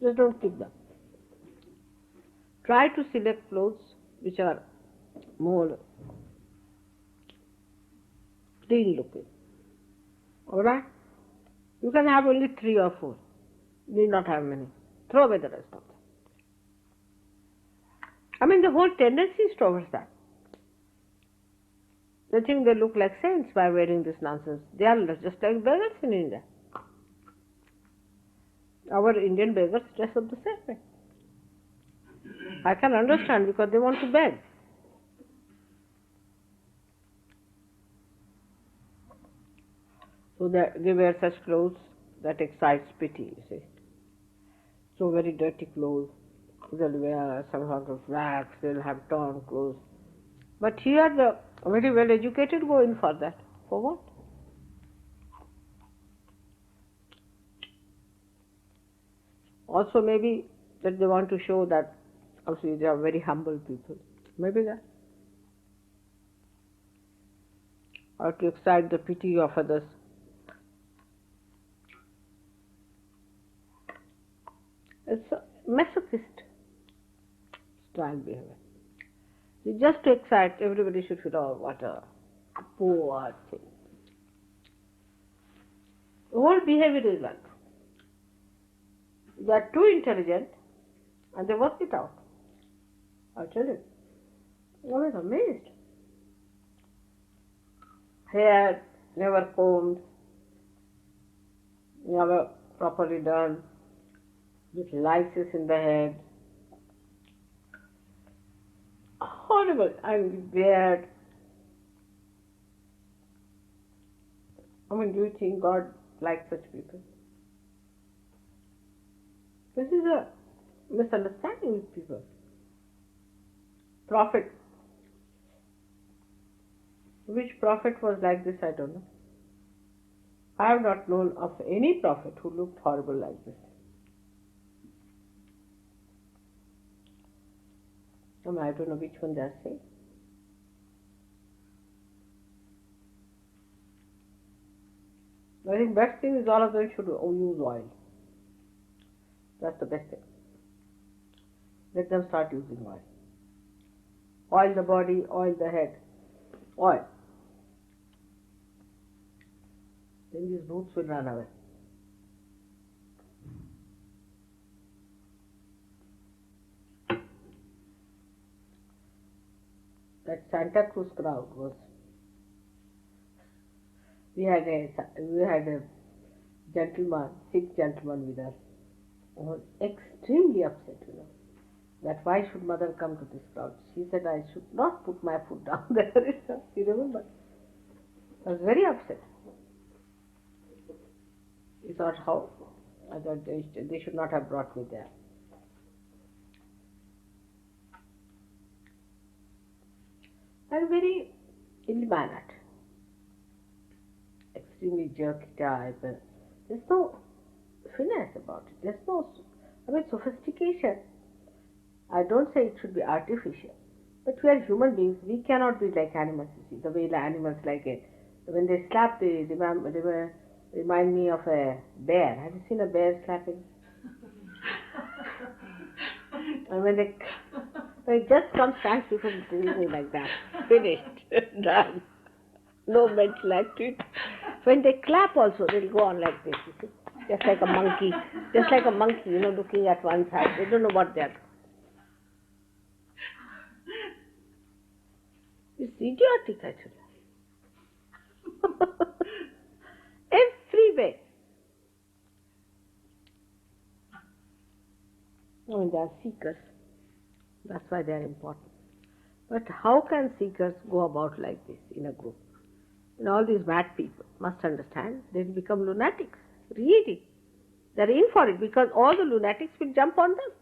Just don't keep them. Try to select clothes which are more clean looking. Alright? You can have only 3 or 4. You need not have many. Throw away the rest of them. I mean, the whole tendency is towards that. They think they look like saints by wearing this nonsense. They are just like beggars in India. Our Indian beggars dress up the same way. I can understand because they want to beg. So they wear such clothes that excites pity, you see. So very dirty clothes. They'll wear some sort of rags, they'll have torn clothes. But here the very well educated go in for that. For what? Also maybe that they want to show that also they are very humble people. Maybe that. Or to excite the pity of others. It's a masochist style behavior. Just to excite, everybody should feel, oh, what a poor thing. The whole behavior is like they are too intelligent and they work it out. I tell you, I was amazed. Hair never combed, never properly done, with lices in the head. Horrible, and beard. I mean, do you think God likes such people? This is a misunderstanding with people. Prophet. Which prophet was like this, I don't know. I have not known of any prophet who looked horrible like this. I mean, I don't know which one they are saying. I think best thing is all of them should use oil. That's the best thing. Let them start using oil. Oil the body, oil the head. Oil. Then these roots will run away. That Santa Cruz crowd was. We had a gentleman, Sikh gentleman with us, who was extremely upset, that why should mother come to this crowd? She said, I should not put my foot down there. You remember? I was very upset. He thought, how? I thought they should not have brought me there. And very ill-mannered. Extremely jerky type. There's no finesse about it. There's no, sophistication. I don't say it should be artificial. But we are human beings. We cannot be like animals, you see. The way the animals like it. When they slap, they remind me of a bear. Have you seen a bear slapping? And when it just comes back, people do like that. Finished. Done. No mental activity. When they clap also, they'll go on like this, you see. Just like a monkey. Just like a monkey, looking at one side. They don't know what they're. It's idiotic, actually. Every way. I mean, they are seekers. That's why they are important. But how can seekers go about like this in a group? All these mad people must understand they'll become lunatics. Really. They're in for it because all the lunatics will jump on them.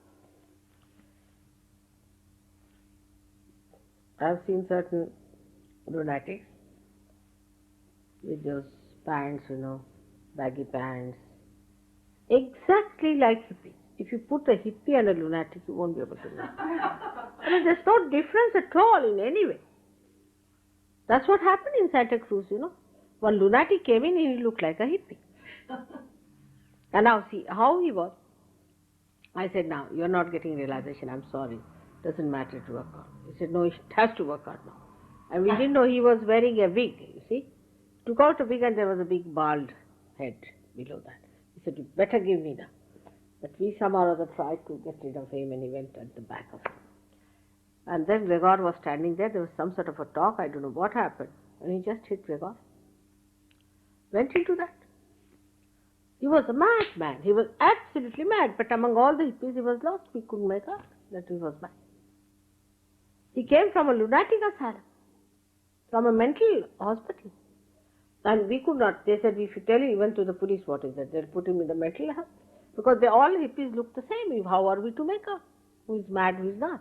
I've seen certain lunatics with those pants, baggy pants, exactly like hippies. If you put a hippie and a lunatic, you won't be able to know. There's no difference at all in any way. That's what happened in Santa Cruz, One lunatic came in and he looked like a hippie. And now see how he was. I said, now, you're not getting realization, I'm sorry. Doesn't matter to work out. He said, no, it has to work out now. And we didn't know he was wearing a wig, you see. Took out a wig and there was a big bald head below that. He said, you better give me now. But we somehow or other tried to get rid of him and he went at the back of him. And then Gregor was standing there. There was some sort of a talk. I don't know what happened. And he just hit Gregor. Went into that. He was a madman. He was absolutely mad. But among all the hippies, he was lost. We couldn't make out that he was mad. He came from a lunatic asylum, from a mental hospital. And we could not. They said, if you tell even to the police what is that, they'll put him in the mental health. Because they all hippies look the same. How are we to make out who is mad, who is not?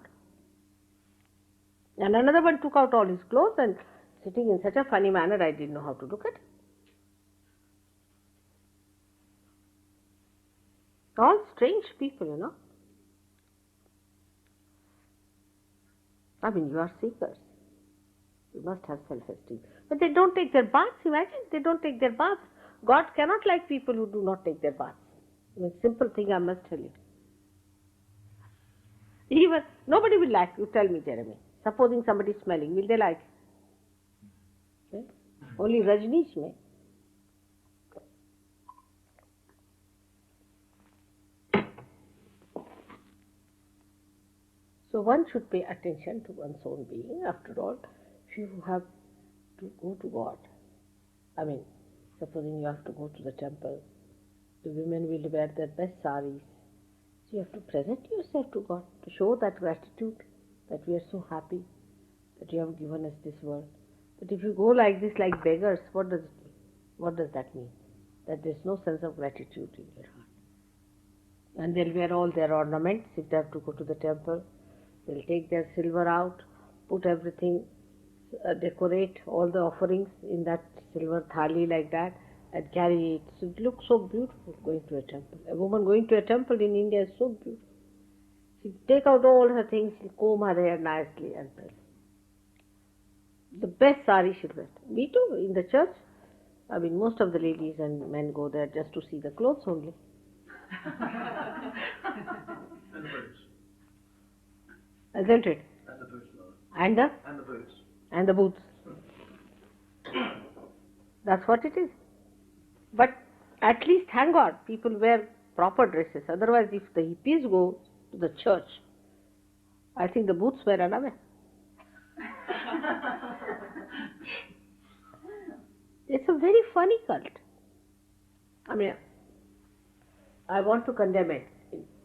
And another one took out all his clothes and sitting in such a funny manner, I didn't know how to look at it. All strange people, you know. I mean, you are seekers. You must have self-esteem. But they don't take their baths, imagine. They don't take their baths. God cannot like people who do not take their baths. I mean, simple thing I must tell you. Even, nobody will like you, tell me, Jeremy. Supposing somebody is smelling, will they like you? Okay? Only Rajneesh may. So one should pay attention to one's own being. After all, if you have to go to God, I mean, supposing you have to go to the temple, the women will wear their best saris. So you have to present yourself to God to show that gratitude that we are so happy that you have given us this world. But if you go like this, like beggars, what does it mean? What does that mean? That there is no sense of gratitude in your heart. And they'll wear all their ornaments if they have to go to the temple. They'll take their silver out, put everything, decorate all the offerings in that silver thali like that, and carry it. So it looks so beautiful going to a temple. A woman going to a temple in India is so beautiful. She take out all her things, she'll comb her hair nicely and dress. The best sari she'll wear. Me too, in the church. I mean, most of the ladies and men go there just to see the clothes only. And the boots. Isn't it? And the boots, Lord. And the? And the boots. And the boots. That's what it is. But at least, thank God, people wear proper dresses. Otherwise, if the hippies go to the church, I think the boots were run away. It's a very funny cult. I mean, I want to condemn it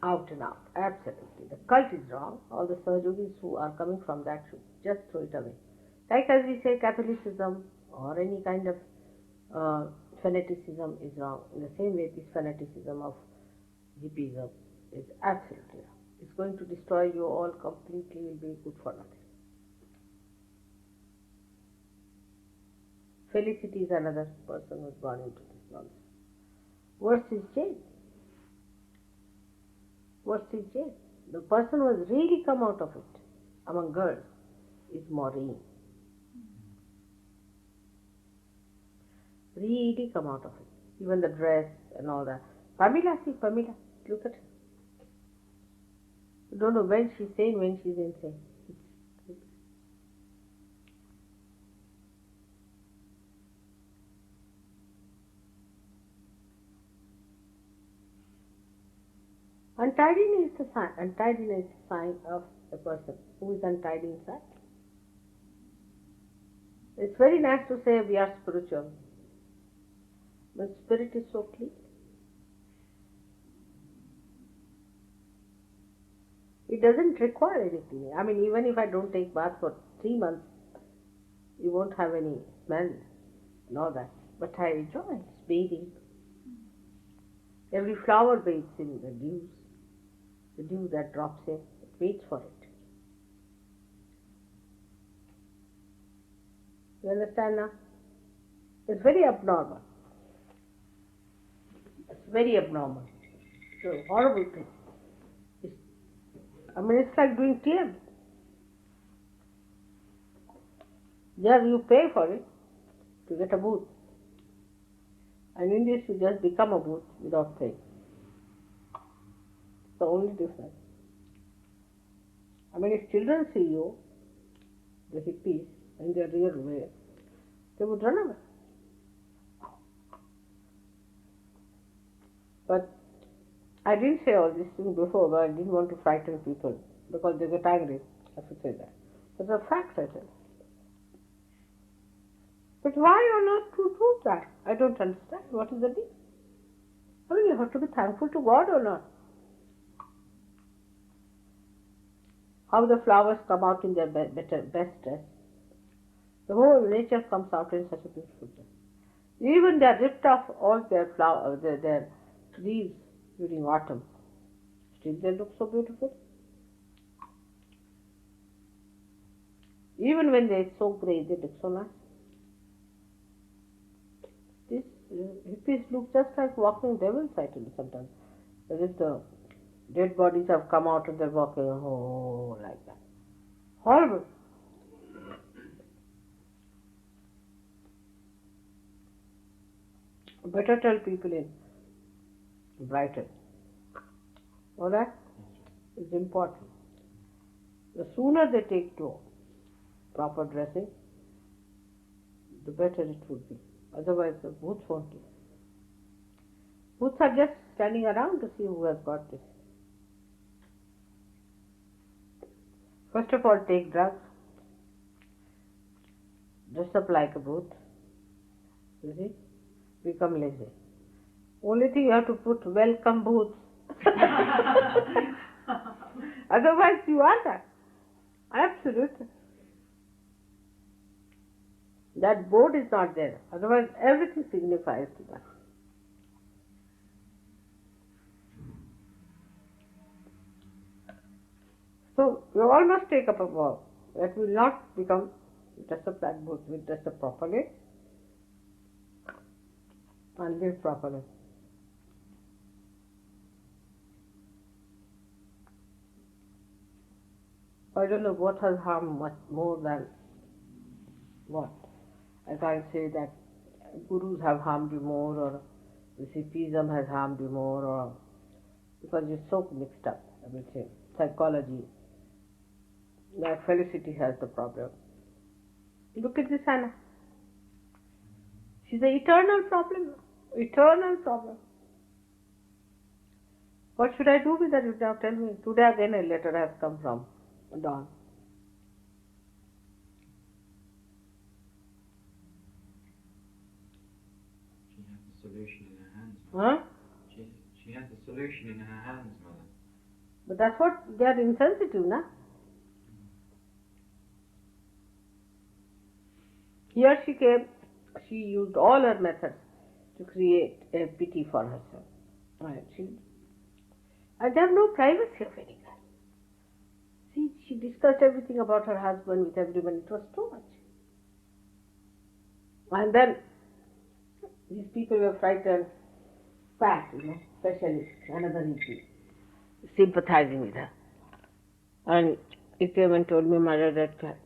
out and out. Absolutely. The cult is wrong. All the Sahajogis who are coming from that should just throw it away. Like as we say, Catholicism or any kind of fanaticism is wrong. In the same way, this fanaticism of hippism is absolutely wrong. It's going to destroy you all completely, will be good for nothing. Felicity is another person who has gone into this nonsense. Worse is Jane. Worse is Jane. The person who has really come out of it among girls is Maureen. Really come out of it. Even the dress and all that. Pamela, see Pamela, look at her. You don't know when she's sane, when she's insane. Untidiness is a sign of a person who is untidy inside. It's very nice to say we are spiritual, but spirit is so clean. It doesn't require anything. I mean, even if I don't take bath for 3 months, you won't have any smell and all that. But I enjoy bathing. Every flower bathes in the dews. The dew that drops in, it waits for it. You understand now? It's very abnormal. It's very abnormal. It's a horrible thing. It's like doing TM. There you pay for it to get a booth. And in this you just become a booth without paying. It's the only difference. I mean, if children see you, the hippies, in their real way, they would run away. But I didn't say all these things before, but I didn't want to frighten people because they get angry. I have to say that. But the fact I tell. But why on earth to do that? I don't understand. What is the deal? I mean, you have to be thankful to God or not. How the flowers come out in their best dress. The whole nature comes out in such a beautiful dress. Even they are ripped off all their their leaves during autumn. Still they look so beautiful. Even when they are so grey, they look so nice. Hippies look just like walking devils, I tell you sometimes. As if the dead bodies have come out and they're walking, oh, like that. Horrible. Better tell people in Brighton. All that is important. The sooner they take to proper dressing, the better it would be. Otherwise, the booths won't do. Booths are just standing around to see who has got this. First of all, take drugs. Dress up like a booth. You see? Become lazy. Only thing you have to put welcome booths. Otherwise, you are that. Absolutely. That board is not there. Otherwise, everything signifies to that. So, you all must take up a vow that will not become just a black book, will dress up properly and live properly. I don't know what has harmed much more than what. I can't say that gurus have harmed you more or the Sikhism has harmed you more or because you're so mixed up, everything. Psychology. Like Felicity has the problem. Look at this Anna. She's an eternal problem. Eternal problem. What should I do with that? You now tell me. Today again a letter has come from Dawn. She has the solution in her hands. Huh? She has the solution in her hands, Mother. But that's what they are insensitive, na? Here she came, she used all her methods to create a pity for herself. Right? And they have no privacy of any kind. See, she discussed everything about her husband with everyone. It was too much. And then these people were frightened, Pat, especially another EP, sympathizing with her. And he came and told me, Mother, that,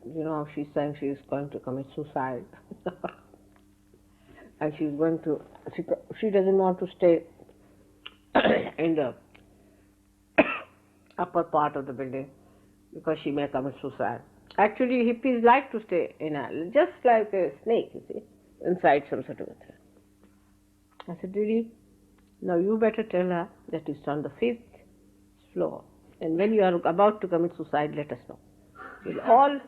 she's saying she is going to commit suicide. And she's going to, she doesn't want to stay in the upper part of the building because she may commit suicide. Actually, hippies like to stay in just like a snake, you see, inside some sort of a thing. I said, really? Now you better tell her that it's on the 5th floor. And when you are about to commit suicide, let us know. We'll all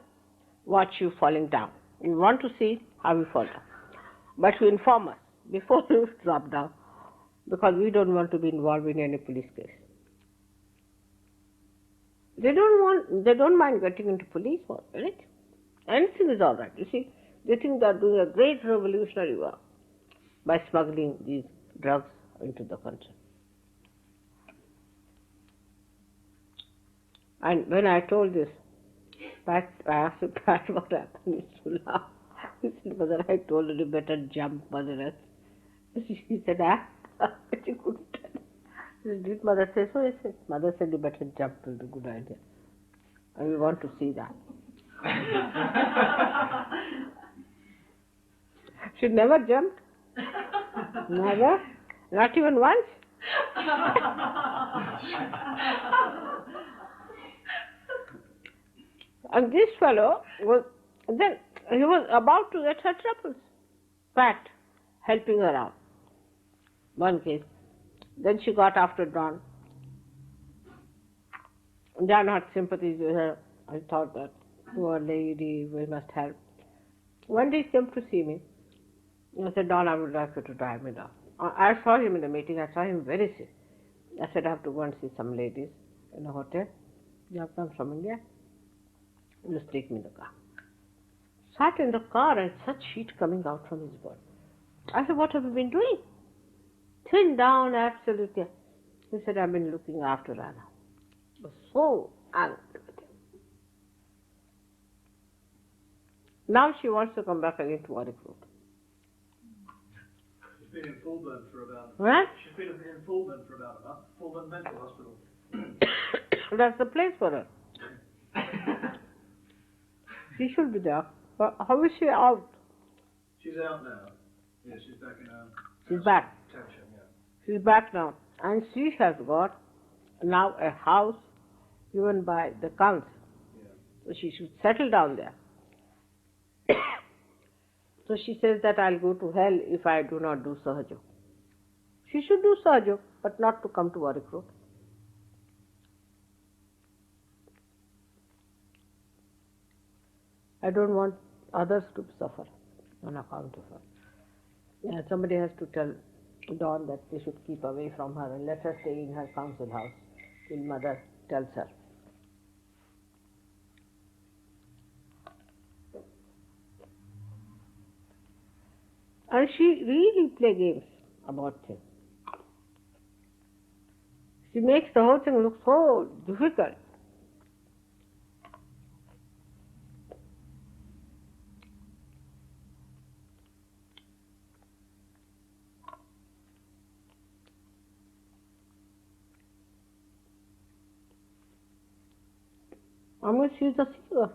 watch you falling down. We want to see how you fall down. But you inform us before you drop down, because we don't want to be involved in any police case. They don't mind getting into police work, right? Anything is all right. You see, they think they are doing a great revolutionary work by smuggling these drugs into the country. And when I told this, I asked Pat what happened. He used to laugh. He said, Mother, I told her you better jump, Mother. She said, she couldn't tell. He said, did Mother say so? He said, Mother said you better jump, it will be a good idea. And we want to see that. She never jumped. Never. Not even once. And this fellow was about to get her troubles. Pat helping her out. One case. Then she got after Dawn. Dawn had sympathies with her. I thought that poor lady, we must help. One day he came to see me. I said, Dawn, I would like you to drive me down. I saw him in the meeting. I saw him very sick. I said, I have to go and see some ladies in a hotel. You have come from India. Just take me in the car. Sat in the car and such heat coming out from his body. I said, what have you been doing? Thin down, absolutely. He said, I've been looking after Anna. I was so angry with him. Now she wants to come back again to Warwick Road. been in Fulburn for about. What? She's been in Fulburn for about a month. Fulburn Mental Hospital. That's the place for her. She should be there. How is she out? She's out now. Yeah, she's back in her. She's back. Township, yeah. She's back now. And she has got now a house given by the council. Yeah. So she should settle down there. So she says that I'll go to hell if I do not do Sahaja. She should do Sahaja, but not to come to Warwick Road. I don't want others to suffer on account of her. Yeah, somebody has to tell Dawn that they should keep away from her and let her stay in her council house till mother tells her. And she really play games about things. She makes the whole thing look so difficult. I mean, she's a seeker.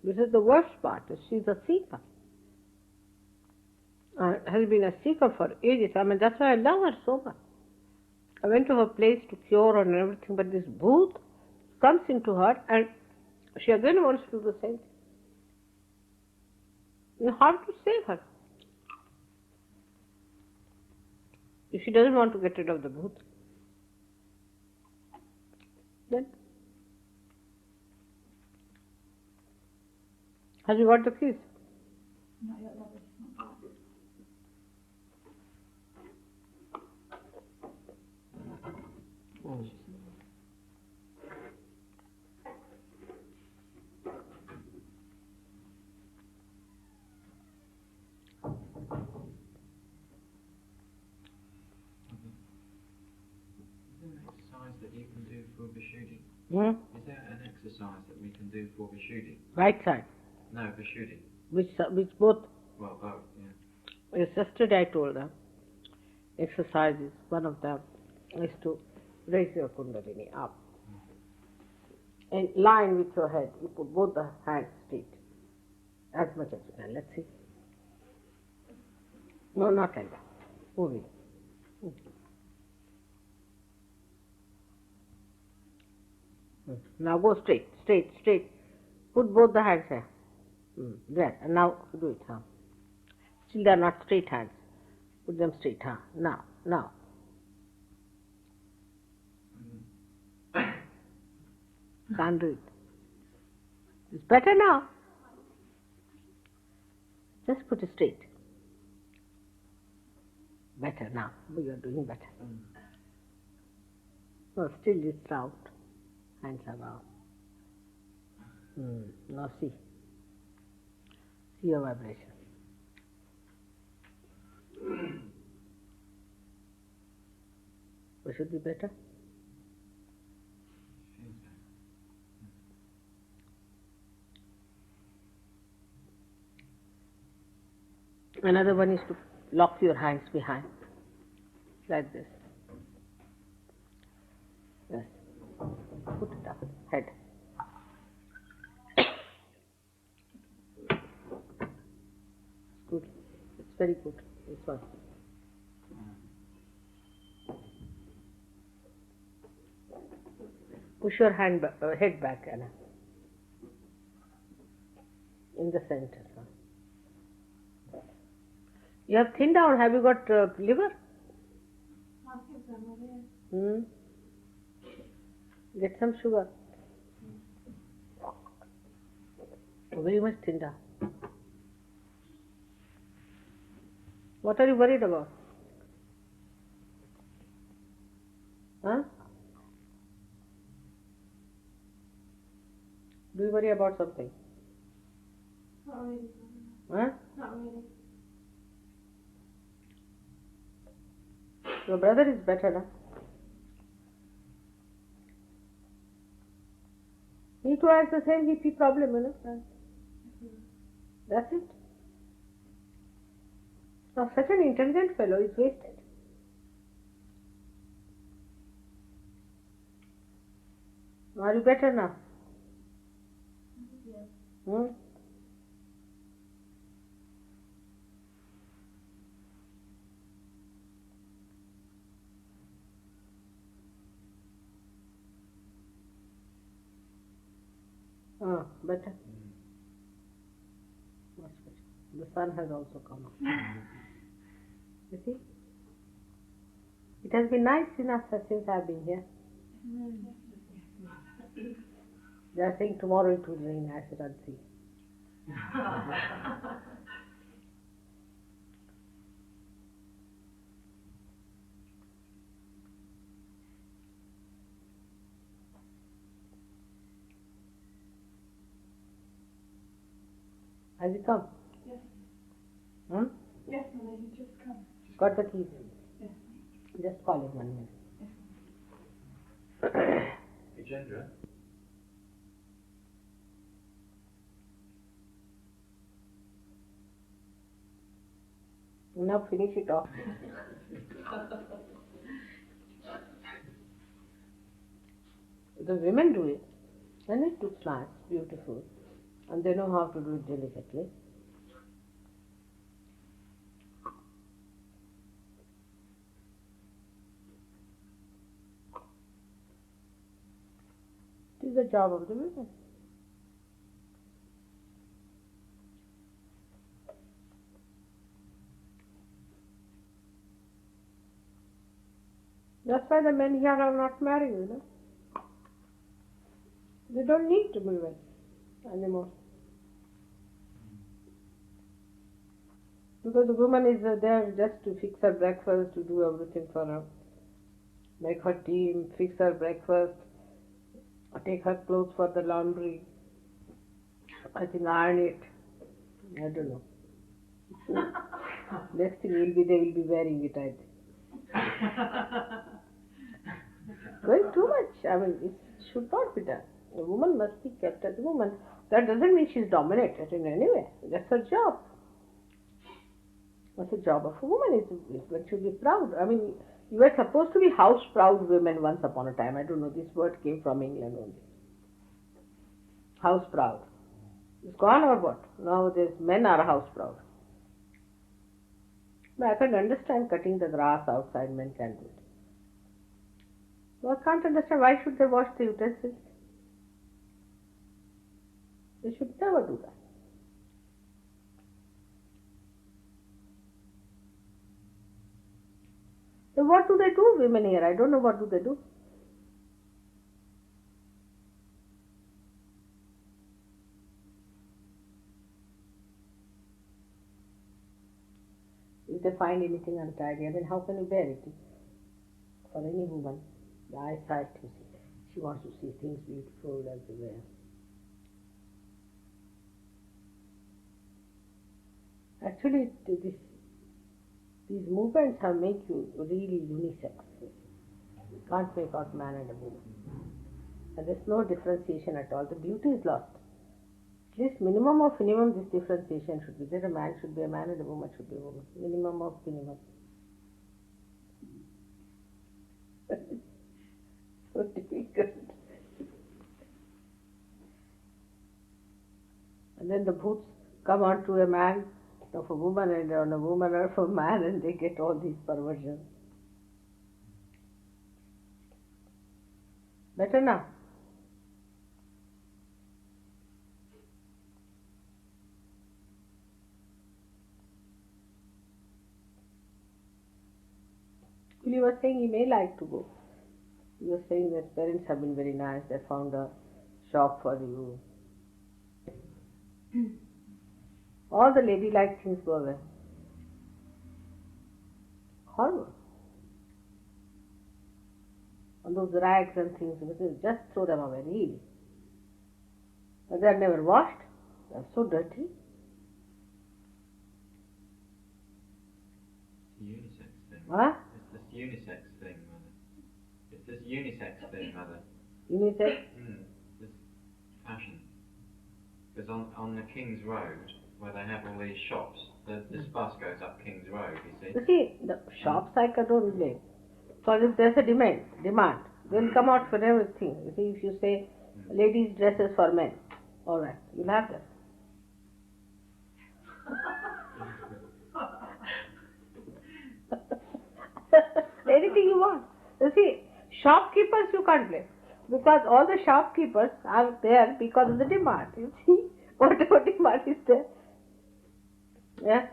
This is the worst part, is she's a seeker. Has been a seeker for ages. I mean, that's why I love her so much. I went to her place to cure her and everything, but this booth comes into her and she again wants to do the same thing. You have to save her. If she doesn't want to get rid of the booth, then have you got the keys? Not yet, lovely. Exercise that you can do for Vishuddhi? Hmm? Is there an exercise that we can do for Vishuddhi? Right side. No, Vishuddhi. Which both? Well, both, yeah. Yesterday I told her, exercises, one of them is to raise your kundalini up. In line with your head, you put both the hands straight, as much as you can. Let's see. No, not like that. Moving. Now go straight, straight, straight. Put both the hands here. There. And now do it. Huh? Still they are not straight hands. Put them straight. Huh? Now. Can't do it. It's better now. Just put it straight. Better now. You are doing better. No, still it's out. Hands are out. Now see. See your vibration. What should be better? Feels better. Another one is to lock your hands behind, like this. Yes. Put it up, head. Good. It's very good. This one. Push your head back, Anna. In the center. Huh? You have thinned down. Have you got liver? I think so, Mother. Get some sugar. Very much thinned down. What are you worried about? Huh? Do you worry about something? Not really. Huh? Not really. Your brother is better now. He too has the same hippie problem, you know. That's it. Now such an intelligent fellow is wasted. Are you better now? Yes. Hmm? Better. Much better. The sun has also come up. You see? It has been nice enough since I've been here. They are saying tomorrow it will rain. I said, I'll see. Has he come? Yes. Hmm? Yes, Mother, he just come. Got the keys? Yes. Just call him 1 minute. Vijendra? Now finish it off. The women do it. And it looks nice, beautiful. And they know how to do it delicately. It is the job of the women. That's why the men here are not married, you know. They don't need to be married anymore. Because the woman is there just to fix her breakfast, to do everything for her. Make her tea, fix her breakfast, take her clothes for the laundry. I think iron it. I don't know. Next thing will be they will be wearing it, I think. Well, too much. I mean, it should not be done. A woman must be kept as a woman. That doesn't mean she's dominated in any way. That's her job. What's the job of a woman? One should be proud. I mean, you were supposed to be house-proud women once upon a time. I don't know, this word came from England only. House-proud. It's gone or what? Nowadays, men are house-proud. But I can understand cutting the grass outside, men can do it. So I can't understand why should they wash the utensils? They should never do that. So what do they do, women here? I don't know what do they do. If they find anything untidy, I mean, how can you bear it? For any woman, the eyesight, you see, she wants to see things beautiful everywhere. Actually, these movements have made you really unisex. You can't make out man and a woman. And there's no differentiation at all. The beauty is lost. At least minimum of minimum this differentiation should be there. A man should be a man and a woman should be a woman. Minimum of minimum. So difficult. And then the bhoots come onto a man of a woman and on a woman of a man, and they get all these perversions. Better now? You were saying he may like to go. You were saying that parents have been very nice. They found a shop for you. All the ladylike things go away. Horrible. All those rags and things, just throw them away, really. But they are never washed. They are so dirty. Unisex thing. What? It's this unisex thing, Mother. It's this unisex thing, Mother. Unisex? This fashion. Because on the King's Road, where they have all these shops, this bus goes up King's Road, you see. You see, the shops I don't blame. Because if there's a demand, they'll come out for everything. You see, if you say ladies' dresses for men, alright, you'll have them. Anything you want. You see, shopkeepers you can't blame. Because all the shopkeepers are there because of the demand. You see, whatever demand is there. Yeah.